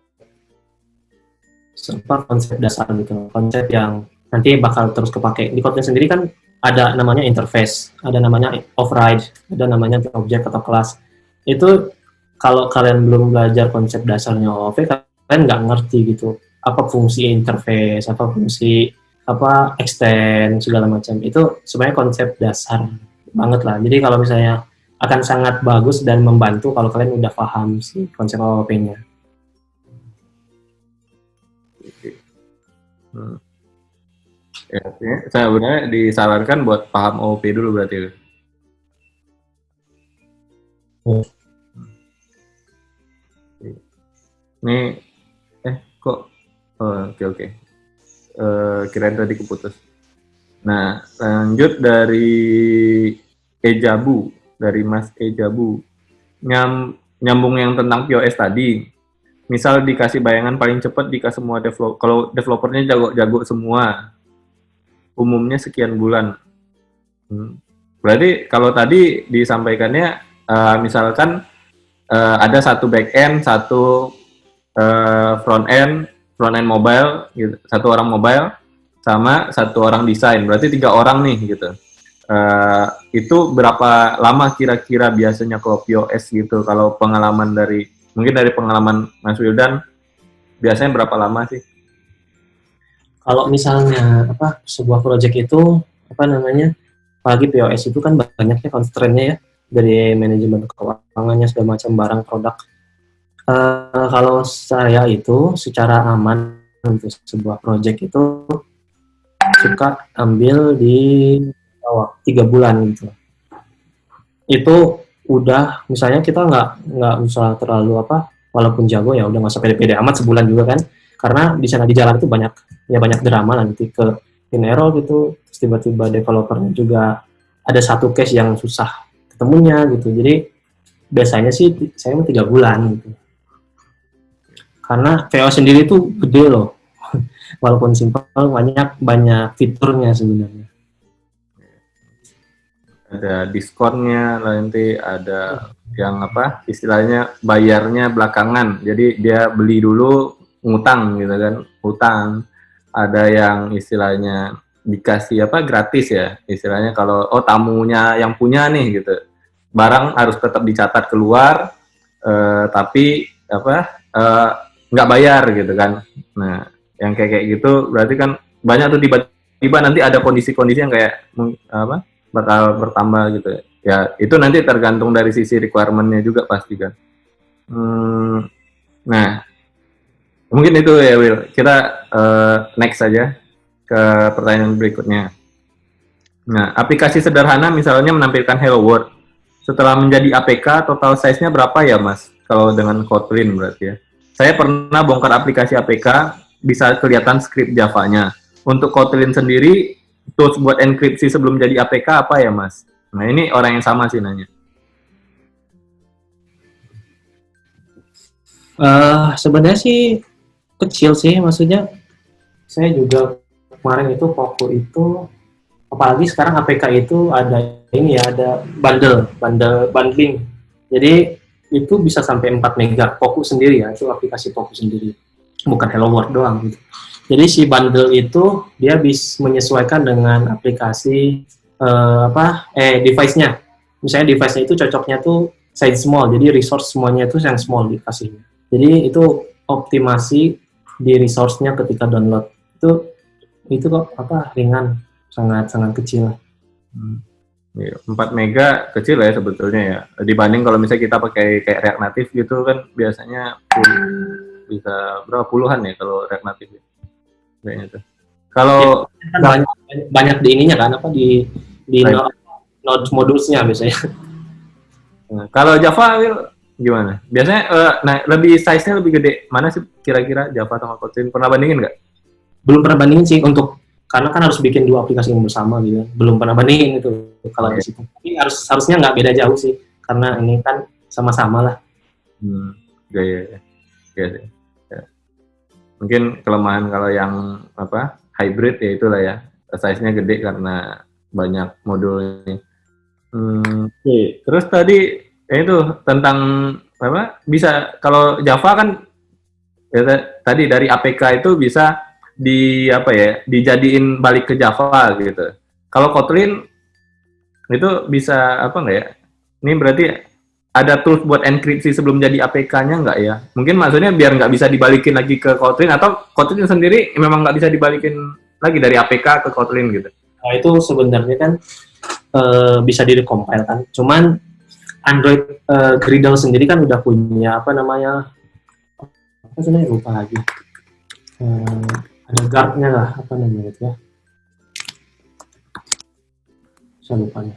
dasar gitu, konsep yang nanti bakal terus kepake. Di Kotlin sendiri kan ada namanya interface, ada namanya override, ada namanya object atau kelas. Itu kalau kalian belum belajar konsep dasarnya OOP, kalian nggak ngerti gitu apa fungsi interface, apa fungsi apa extend segala macam. Itu sebenarnya konsep dasar banget lah. Jadi kalau misalnya akan sangat bagus dan membantu kalau kalian udah paham sih konsep OOP-nya. Ya, saya sebenarnya disarankan buat paham OOP dulu berarti. Ini kok oke. Kirain tadi keputus. Nah, lanjut dari Ejabu, dari Mas Ejabu. Nyambung yang tentang POS tadi. Misal dikasih bayangan paling cepat jika semua kalau developernya jago-jago semua. Umumnya sekian bulan. Berarti kalau tadi disampaikannya misalkan ada satu back end, satu front end mobile gitu, satu orang mobile sama satu orang desain, berarti 3 orang nih gitu. Itu berapa lama kira-kira biasanya kalau POS gitu, kalau pengalaman mungkin dari pengalaman Mas Wildan biasanya berapa lama sih? Kalau misalnya sebuah project itu apalagi POS itu kan banyaknya constraint-nya ya, dari manajemen keuangannya segala macam barang produk. Kalau saya itu secara aman untuk sebuah project itu suka ambil di 3 bulan gitu. Itu udah misalnya kita nggak usah terlalu walaupun jago ya udah nggak usah pede-pede amat sebulan juga kan, karena di sana di jalan itu banyak drama nanti ke error gitu, terus tiba-tiba developernya juga ada satu case yang susah ketemunya gitu. Jadi biasanya sih saya 3 bulan gitu. Karena VO sendiri tuh gede loh, walaupun simpel banyak fiturnya sebenarnya. Ada diskonnya, nanti ada yang istilahnya bayarnya belakangan. Jadi dia beli dulu ngutang gitu kan, utang. Ada yang istilahnya dikasih gratis ya, istilahnya kalau tamunya yang punya nih gitu, barang harus tetap dicatat keluar, tapi nggak bayar gitu kan. Nah, yang kayak gitu berarti kan banyak tuh tiba-tiba nanti ada kondisi-kondisi yang kayak bakal bertambah gitu ya. Itu nanti tergantung dari sisi requirement-nya juga pasti kan. Nah, mungkin itu ya Will. Kita next saja ke pertanyaan berikutnya. Nah, aplikasi sederhana misalnya menampilkan Hello World. Setelah menjadi APK, total size-nya berapa ya Mas? Kalau dengan Kotlin berarti ya. Saya pernah bongkar aplikasi APK, bisa kelihatan script Java-nya. Untuk Kotlin sendiri, tools buat enkripsi sebelum jadi APK apa ya, Mas? Nah, ini orang yang sama sih nanya. Sebenarnya sih kecil sih, maksudnya saya juga kemarin itu Poco itu, apalagi sekarang APK itu ada ada bundling. Jadi itu bisa sampai 4 mega Poco sendiri ya, itu aplikasi Poco sendiri, bukan Hello World doang gitu. Jadi si bundle itu dia bisa menyesuaikan dengan aplikasi device-nya. Misalnya device-nya itu cocoknya tuh size small, jadi resource semuanya itu yang small dikasihnya. Jadi itu optimasi di resource-nya ketika download. Itu kok ringan, sangat kecil. 4 mega kecil ya sebetulnya ya. Dibanding kalau misalnya kita pakai kayak React Native gitu kan biasanya bisa berapa puluhan ya kalau React Native ya. Kayaknya tuh. Kalau ya, banyak di ininya kan di node modulsnya biasanya. Nah, kalau Java gimana? Biasanya lebih size-nya lebih gede. Mana sih kira-kira Java sama Kotlin? Pernah bandingin nggak? Belum pernah bandingin sih karena kan harus bikin 2 aplikasi yang bersama gitu. Belum pernah bandingin itu kalau di situ. Tapi harusnya nggak beda jauh sih karena ini kan sama-sama lah. Ya. Mungkin kelemahan kalau yang hybrid ya itulah ya, size-nya gede karena banyak modulnya. Terus tadi itu tentang apa bisa kalau Java kan ya, tadi dari APK itu bisa dijadiin balik ke Java gitu. Kalau Kotlin itu bisa apa nggak ya? Ini berarti ada tools buat enkripsi sebelum jadi APK-nya nggak ya? Mungkin maksudnya biar nggak bisa dibalikin lagi ke Kotlin, atau Kotlin sendiri memang nggak bisa dibalikin lagi dari APK ke Kotlin gitu. Nah, itu sebenarnya kan bisa di-recompile kan. Cuman Android Gradle sendiri kan udah punya apa namanya lupa lagi. Ada guard-nya lah, apa namanya itu ya. Saya lupa nih.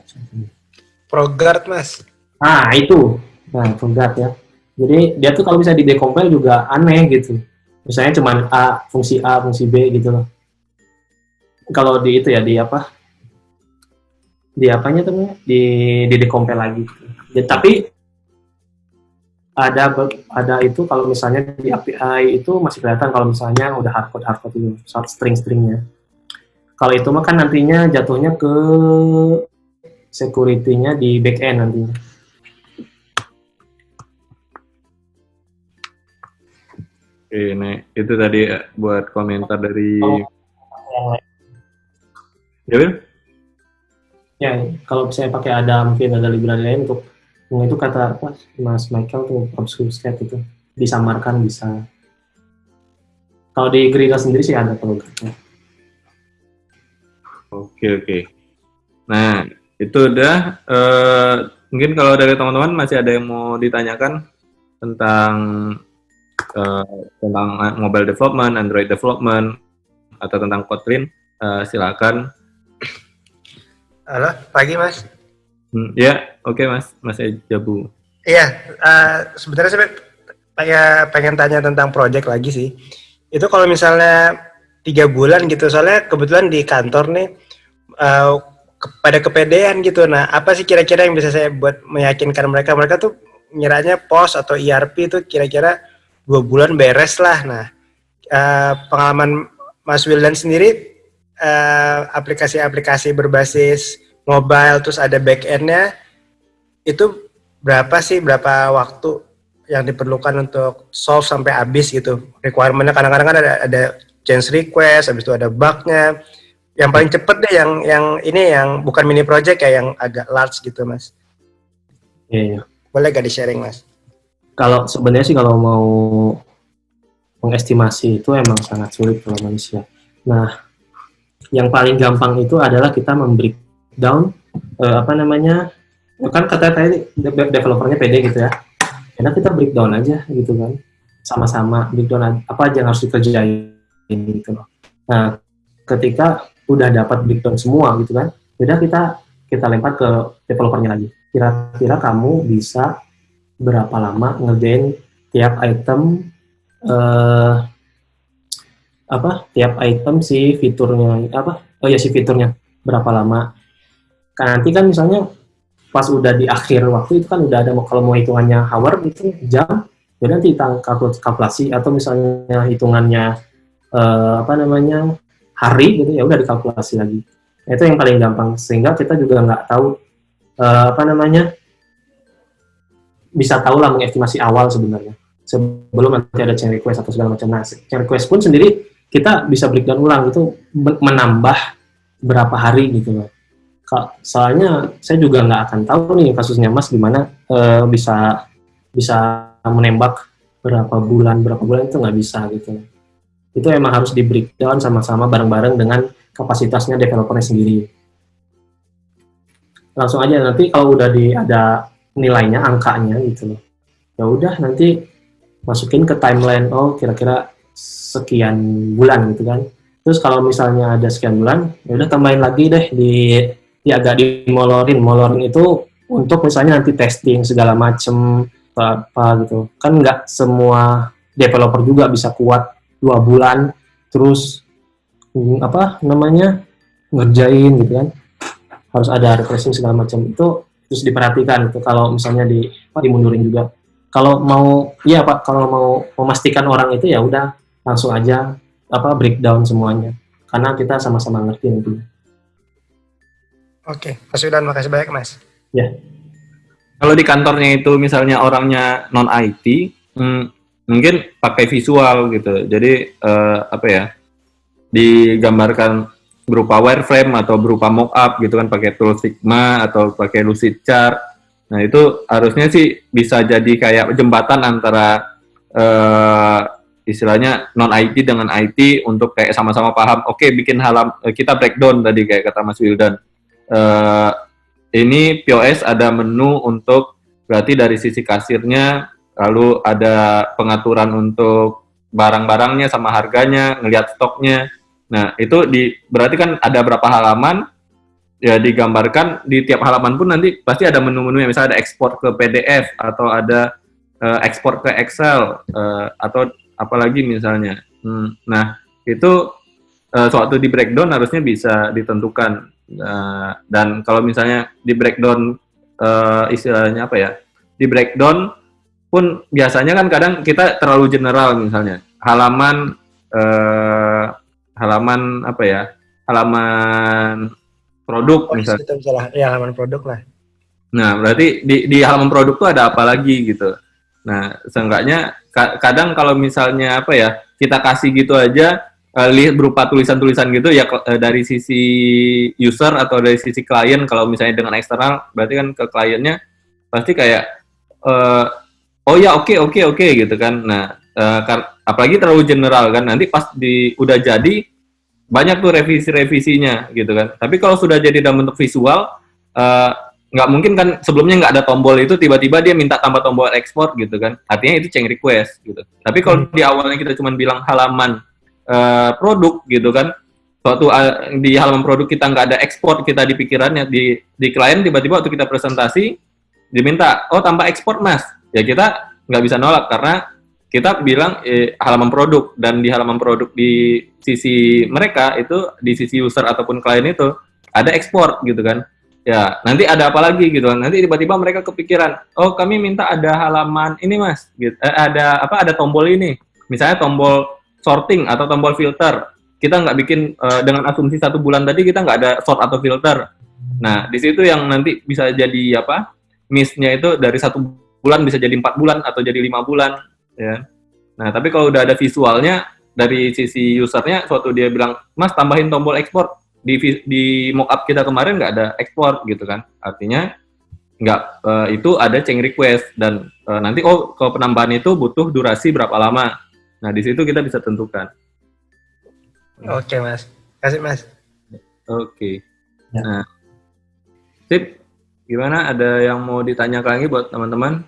ProGuard, Mas. Nah, itu. Nah, ProGuard ya. Jadi dia tuh kalau bisa di-decompile juga aneh gitu. Misalnya cuman A, fungsi B gitu loh. Kalau di itu ya, di apa? Di apanya tuh namanya? Di decompile lagi. Ya, tapi ada itu kalau misalnya di API itu masih kelihatan kalau misalnya udah hardcode itu string-stringnya. Kalau itu mah kan nantinya jatuhnya ke security-nya di backend nantinya. Oke, nah itu tadi buat komentar dari Ya, kalau saya pakai mungkin ada library lain untuk itu kata apa Mas Michael tuh obfuscate itu disamarkan bisa. Kalau di Gradle sendiri sih ada programnya. Oke. Nah, itu udah. Mungkin kalau dari teman-teman masih ada yang mau ditanyakan tentang mobile development, Android development, atau tentang Kotlin, silakan. Halo, pagi Mas. Ya, oke Mas Jabu. Iya, sebenarnya saya pengen tanya tentang project lagi sih. Itu kalau misalnya 3 bulan gitu, soalnya kebetulan di kantor nih pada kepedean gitu. Nah, apa sih kira-kira yang bisa saya buat meyakinkan mereka? Mereka tuh nyerahnya POS atau ERP itu kira-kira 2 bulan beres lah. Nah, pengalaman Mas Wildan sendiri, aplikasi-aplikasi berbasis mobile terus ada back-end-nya, itu berapa waktu yang diperlukan untuk solve sampai habis gitu? Requirement-nya kadang-kadang kan ada change request, habis itu ada bug-nya. Yang paling cepet deh yang bukan mini project ya, yang agak large gitu Mas. Iya. Boleh gak di-sharing Mas? Kalau sebenarnya sih kalau mau mengestimasi itu emang sangat sulit kalau manusia. Nah, yang paling gampang itu adalah kita membreakdown kan kata tadi developernya pede gitu ya. Karena kita breakdown aja gitu kan. Sama-sama breakdown apa aja yang harus dikerjain gitu loh. Nah, ketika udah dapat breakdown semua gitu kan, udah kita lempar ke developernya lagi. Kira-kira kamu bisa berapa lama ngerjain tiap item tiap item si fiturnya si fiturnya berapa lama. Kan nanti kan misalnya pas udah di akhir waktu itu kan udah ada kalau mau hitungannya hour gitu jam, ya nanti kalkulasi atau misalnya hitungannya hari gitu ya udah dikalkulasi lagi. Itu yang paling gampang sehingga kita juga nggak tahu bisa tahu lah mengestimasi awal sebenarnya sebelum nanti ada change request atau segala macam. Nah, change request pun sendiri kita bisa breakdown ulang itu menambah berapa hari gitu loh. Soalnya saya juga nggak akan tahu nih kasusnya Mas gimana bisa menembak berapa bulan itu nggak bisa gitu. Itu emang harus di breakdown sama-sama bareng-bareng dengan kapasitasnya developernya sendiri. Langsung aja nanti kalau udah ada nilainya, angkanya gitu loh. Ya udah nanti masukin ke timeline, kira-kira sekian bulan gitu kan. Terus kalau misalnya ada sekian bulan, ya udah tambahin lagi deh agak dimolorin. Molorin itu untuk misalnya nanti testing segala macem apa gitu. Kan nggak semua developer juga bisa kuat 2 bulan terus ngerjain gitu kan. Harus ada refreshing segala macam itu terus diperhatikan itu kalau misalnya dimundurin juga. Kalau mau memastikan orang itu ya udah langsung aja breakdown semuanya karena kita sama-sama ngerti nanti. Oke, Mas Wildan, makasih banyak Mas. Ya. Kalau di kantornya itu misalnya orangnya non IT, mungkin pakai visual gitu. Jadi apa ya? Digambarkan berupa wireframe atau berupa mockup gitu kan, pakai tool Figma atau pakai Lucid Chart. Nah itu harusnya sih bisa jadi kayak jembatan antara istilahnya non IT dengan IT untuk kayak sama-sama paham. Oke, bikin kita breakdown tadi kayak kata Mas Wildan. Ini POS ada menu untuk berarti dari sisi kasirnya, lalu ada pengaturan untuk barang-barangnya sama harganya, ngelihat stoknya. Nah, itu berarti kan ada berapa halaman, ya digambarkan di tiap halaman pun nanti pasti ada menu-menunya, misalnya ada ekspor ke PDF atau ada ekspor ke Excel atau apalagi misalnya. Nah, itu suatu di breakdown harusnya bisa ditentukan. Dan kalau misalnya di breakdown istilahnya apa ya? Di breakdown pun biasanya kan kadang kita terlalu general, misalnya halaman apa ya, halaman produk misalnya. Kita misalnya ya halaman produk lah. Nah, berarti di halaman produk tuh ada apa lagi gitu. Nah, seenggaknya kadang kalau misalnya apa ya, kita kasih gitu aja berupa tulisan-tulisan gitu ya, dari sisi user atau dari sisi klien. Kalau misalnya dengan eksternal, berarti kan ke kliennya pasti kayak oh ya oke gitu kan. Nah, apalagi terlalu general kan, nanti pas udah jadi banyak tuh revisinya gitu kan. Tapi kalau sudah jadi dalam bentuk visual, nggak mungkin kan sebelumnya nggak ada tombol itu, tiba-tiba dia minta tambah tombol ekspor gitu kan. Artinya itu change request gitu. Tapi kalau di awalnya kita cuma bilang halaman produk gitu kan, suatu di halaman produk kita nggak ada ekspor, kita di pikirannya di klien tiba-tiba waktu kita presentasi diminta, oh tambah ekspor mas, ya kita nggak bisa nolak karena kita bilang halaman produk, dan di halaman produk di sisi mereka itu, di sisi user ataupun klien itu ada ekspor gitu kan. Ya nanti ada apa lagi gitu kan, nanti tiba-tiba mereka kepikiran, oh kami minta ada halaman ini mas gitu. Ada tombol ini, misalnya tombol sorting atau tombol filter. Kita nggak bikin dengan asumsi 1 bulan tadi kita nggak ada sort atau filter. Nah di situ yang nanti bisa jadi apa, miss-nya itu dari 1 bulan bisa jadi 4 bulan atau jadi 5 bulan ya. Nah tapi kalau udah ada visualnya dari sisi usernya, suatu dia bilang mas tambahin tombol ekspor, di mockup kita kemarin nggak ada ekspor gitu kan, artinya nggak itu ada change request, dan nanti kalau penambahan itu butuh durasi berapa lama. Nah di situ kita bisa tentukan. Oke mas, kasih mas. Oke. Ya. Nah, tip gimana, ada yang mau ditanyakan lagi buat teman-teman?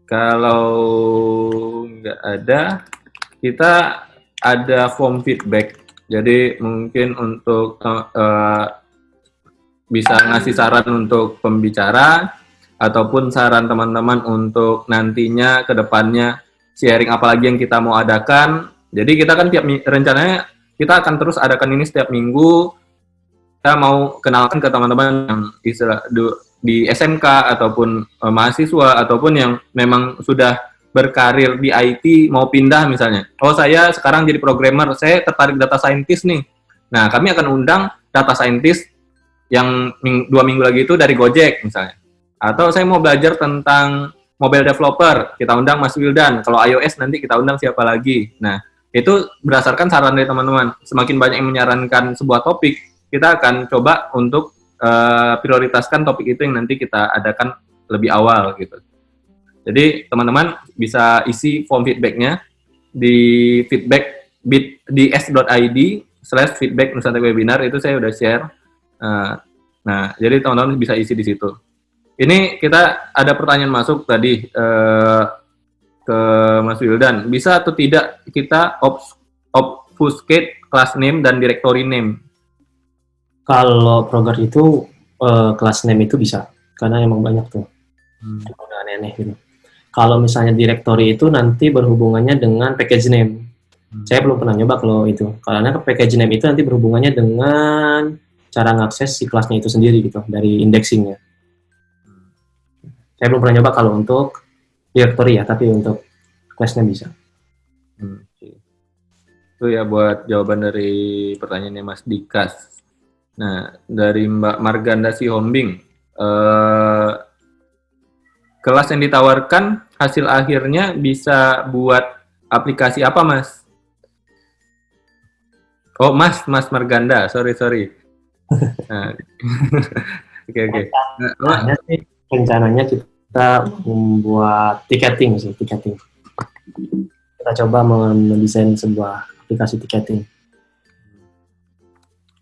Kalau nggak ada, kita ada form feedback. Jadi mungkin untuk bisa ngasih saran untuk pembicara, ataupun saran teman-teman untuk nantinya ke depannya sharing apalagi yang kita mau adakan. Jadi kita kan rencananya kita akan terus adakan ini setiap minggu. Kita mau kenalkan ke teman-teman yang di SMK ataupun mahasiswa ataupun yang memang sudah berkarir di IT mau pindah misalnya. Oh saya sekarang jadi programmer, saya tertarik data scientist nih. Nah kami akan undang data scientist yang 2 minggu lagi itu dari Gojek misalnya. Atau saya mau belajar tentang mobile developer, kita undang Mas Wildan. Kalau iOS nanti kita undang siapa lagi. Nah itu berdasarkan saran dari teman-teman. Semakin banyak yang menyarankan sebuah topik, kita akan coba untuk prioritaskan topik itu yang nanti kita adakan lebih awal gitu. Jadi teman-teman bisa isi form feedbacknya di feedback di s.id/feedback Nusantara Webinar, itu saya udah share. Nah, jadi teman-teman bisa isi di situ. Ini kita ada pertanyaan masuk tadi ke Mas Wildan. Bisa atau tidak kita obfuscate class name dan directory name? Kalau program itu class name itu bisa, karena emang banyak tuh. Udah aneh-aneh gitu. Kalau misalnya directory itu nanti berhubungannya dengan package name. Saya belum pernah nyoba kalau itu. Karena package name itu nanti berhubungannya dengan cara ngakses si kelasnya itu sendiri gitu, dari indexingnya. Saya belum pernah nyoba kalau untuk directory ya, tapi untuk kelasnya bisa. Itu ya buat jawaban dari pertanyaannya Mas Dikas. Nah, dari Mbak Marganda Sihombing. eh, kelas yang ditawarkan hasil akhirnya bisa buat aplikasi apa, Mas? Oh, Mas Marganda, sorry. Nah, oke. Nah, Rencananya kita membuat tiketing. Kita coba mendesain sebuah aplikasi tiketing.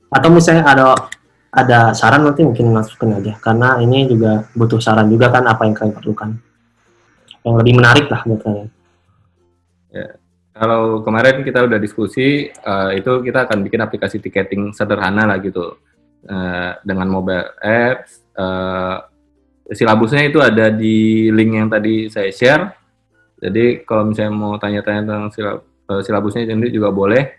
Atau misalnya ada saran nanti mungkin masukin aja, karena ini juga butuh saran juga kan apa yang kalian perlukan. Yang lebih menarik lah buat kalian. ya. Kalau kemarin kita udah diskusi, itu kita akan bikin aplikasi tiketing sederhana lah gitu. Dengan mobile apps, silabusnya itu ada di link yang tadi saya share. Jadi kalau misalnya mau tanya-tanya tentang silabusnya itu juga boleh.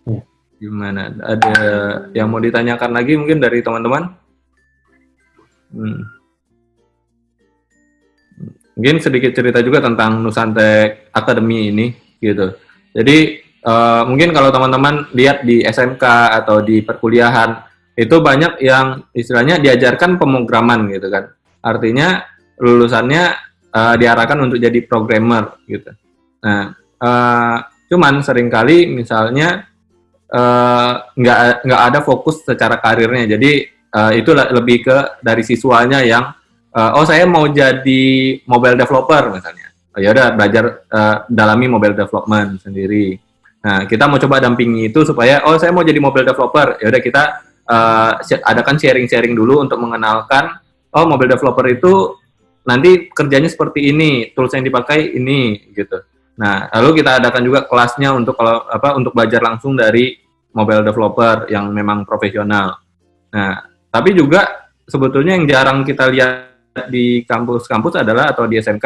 Ya. Gimana? Ada yang mau ditanyakan lagi mungkin dari teman-teman? Mungkin sedikit cerita juga tentang Nusantek Academy ini gitu. Jadi mungkin kalau teman-teman lihat di SMK atau di perkuliahan itu banyak yang istilahnya diajarkan pemrograman gitu kan. Artinya lulusannya diarahkan untuk jadi programmer gitu. Nah, cuman seringkali misalnya nggak ada fokus secara karirnya. Jadi itu lebih ke dari siswanya yang saya mau jadi mobile developer misalnya. Ya udah belajar dalami mobile development sendiri. Nah, kita mau coba dampingi itu supaya saya mau jadi mobile developer. Ya udah kita adakan sharing-sharing dulu untuk mengenalkan mobile developer itu nanti kerjanya seperti ini, tools yang dipakai ini gitu. Nah, lalu kita adakan juga kelasnya untuk untuk belajar langsung dari mobile developer yang memang profesional. Nah, tapi juga sebetulnya yang jarang kita lihat di kampus-kampus adalah atau di SMK,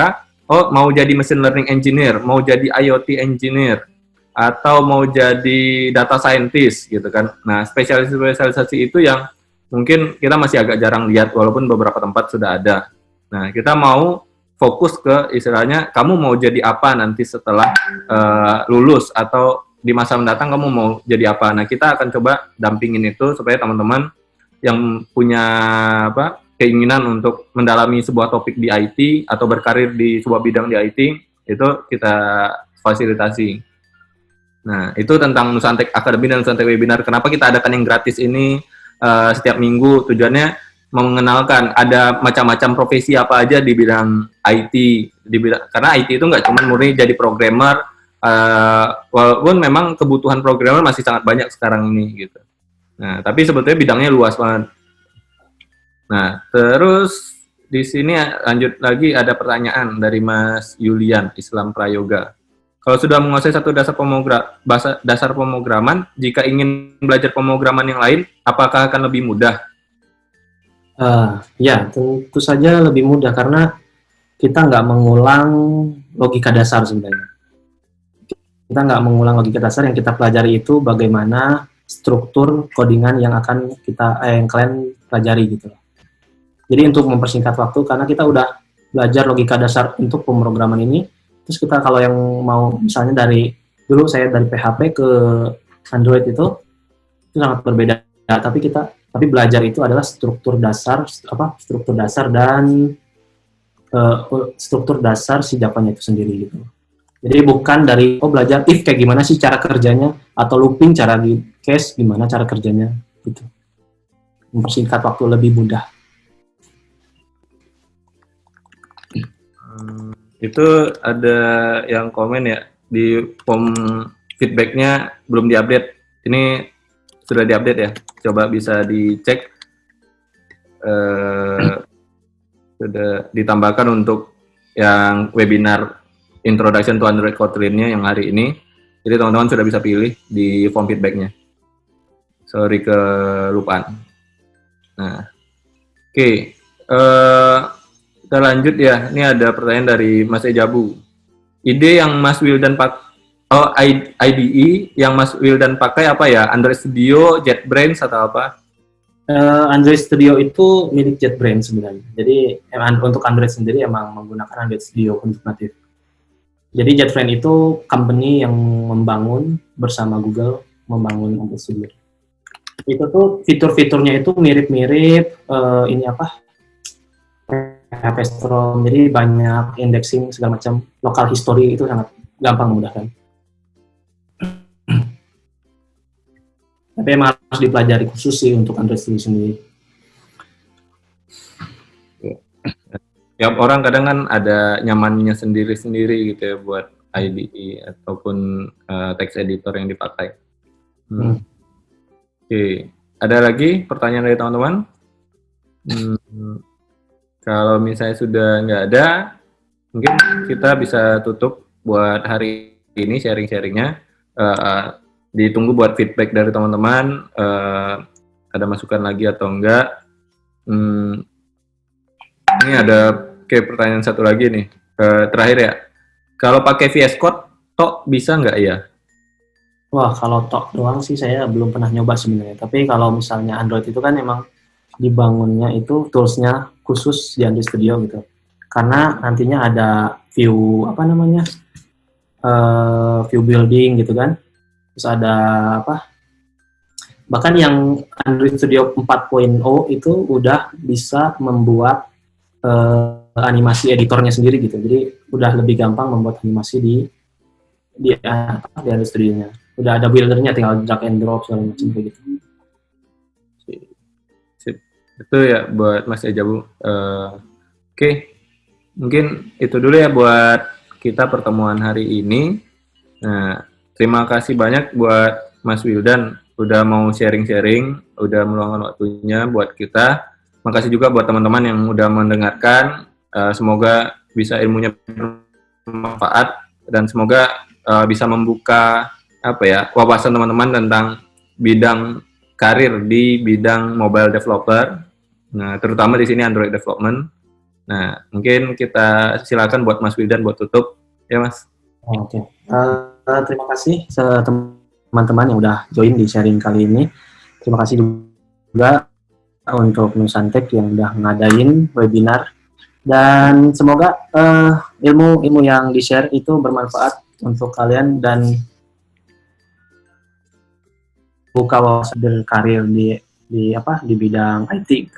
mau jadi machine learning engineer, mau jadi IoT engineer, atau mau jadi data scientist gitu kan. Nah, spesialisasi itu yang mungkin kita masih agak jarang lihat walaupun beberapa tempat sudah ada. Nah, kita mau fokus ke istilahnya kamu mau jadi apa nanti setelah lulus atau di masa mendatang kamu mau jadi apa. Nah, kita akan coba dampingin itu supaya teman-teman yang punya keinginan untuk mendalami sebuah topik di IT atau berkarir di sebuah bidang di IT itu kita fasilitasi. Nah, itu tentang Nusantek Academy dan Nusantek Webinar. Kenapa kita adakan yang gratis ini setiap minggu? Tujuannya mengenalkan ada macam-macam profesi apa aja di bidang IT. Karena IT itu nggak cuma murni jadi programmer, walaupun memang kebutuhan programmer masih sangat banyak sekarang ini gitu. Nah, tapi sebetulnya bidangnya luas banget. Nah, terus di sini lanjut lagi ada pertanyaan dari Mas Yulian, Islam Prayoga. Kalau sudah menguasai satu dasar pemrograman, jika ingin belajar pemrograman yang lain, apakah akan lebih mudah? Ya, tentu saja lebih mudah karena kita nggak mengulang logika dasar sebenarnya. Kita nggak mengulang logika dasar, yang kita pelajari itu bagaimana struktur codingan yang akan yang kalian pelajari gitu. Jadi untuk mempersingkat waktu, karena kita udah belajar logika dasar untuk pemrograman ini, terus kita kalau yang mau misalnya dulu saya dari PHP ke Android itu sangat berbeda. Tapi belajar itu adalah struktur dasar dan struktur dasar si Java-nya itu sendiri gitu. Jadi bukan dari belajar if kayak gimana sih cara kerjanya, atau looping cara di case gimana cara kerjanya gitu. Mempersingkat waktu lebih mudah. Itu ada yang komen ya di form feedbacknya belum diupdate. Ini sudah diupdate ya. Coba bisa dicek. Sudah ditambahkan untuk yang webinar Introduction to Android Kotlin-nya yang hari ini. Jadi teman-teman sudah bisa pilih di form feedbacknya. Sorry kelupaan. Nah, oke. Kita lanjut ya. Ini ada pertanyaan dari Mas Ejabu. Ide yang Mas Wildan IDE yang Mas Wildan pakai apa ya? Android Studio, JetBrains atau apa? Android Studio itu milik JetBrains sebenarnya. Jadi untuk Android sendiri emang menggunakan Android Studio untuk natif. Jadi JetBrains itu company yang membangun bersama Google membangun Android Studio. Itu tuh fitur-fiturnya itu mirip-mirip ini apa? PHP Storm. Jadi banyak indexing segala macam, local history itu sangat gampang memudahkan. Tapi emang harus dipelajari khusus sih untuk Android Studio sendiri. Tiap orang kadang kan ada nyamannya sendiri-sendiri gitu ya buat IDE ataupun text editor yang dipakai. Oke, ada lagi pertanyaan dari teman-teman? Kalau misalnya sudah nggak ada, mungkin kita bisa tutup buat hari ini sharing-sharingnya. Ditunggu buat feedback dari teman-teman. Ada masukan lagi atau enggak? Ini ada pertanyaan satu lagi nih, terakhir ya. Kalau pakai VS Code, tok bisa nggak ya? Wah, kalau tok doang sih saya belum pernah nyoba sebenarnya. Tapi kalau misalnya Android itu kan emang dibangunnya itu toolsnya khusus di Android Studio gitu. Karena nantinya ada view apa namanya, view building gitu kan. Terus ada apa? Bahkan yang Android Studio 4.0 itu udah bisa membuat animasi editornya sendiri gitu. Jadi udah lebih gampang membuat animasi di Android Studio-nya. Udah ada buildernya, tinggal drag and drop segala macam kayak gitu. Itu ya buat Mas Ejabu. Oke, mungkin itu dulu ya buat kita pertemuan hari ini. Nah, terima kasih banyak buat Mas Wildan udah mau sharing-sharing, udah meluangkan waktunya buat kita. Makasih juga buat teman-teman yang udah mendengarkan. Semoga bisa ilmunya bermanfaat dan semoga bisa membuka wawasan teman-teman tentang bidang karir di bidang mobile developer. Nah, terutama di sini Android development. Nah, mungkin kita silakan buat Mas Wildan buat tutup, ya Mas. Oke. Terima kasih teman-teman yang udah join di sharing kali ini. Terima kasih juga untuk Nusantek yang udah ngadain webinar. Dan semoga ilmu yang di-share itu bermanfaat untuk kalian dan buka wawasan berkarir di bidang IT.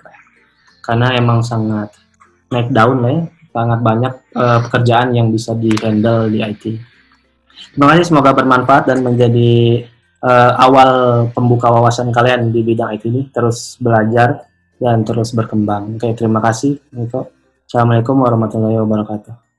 Karena emang sangat naik daun lah ya, sangat banyak pekerjaan yang bisa di-handle di IT. Terima kasih, semoga bermanfaat dan menjadi awal pembuka wawasan kalian di bidang IT ini, terus belajar dan terus berkembang. Oke, terima kasih. Assalamualaikum warahmatullahi wabarakatuh.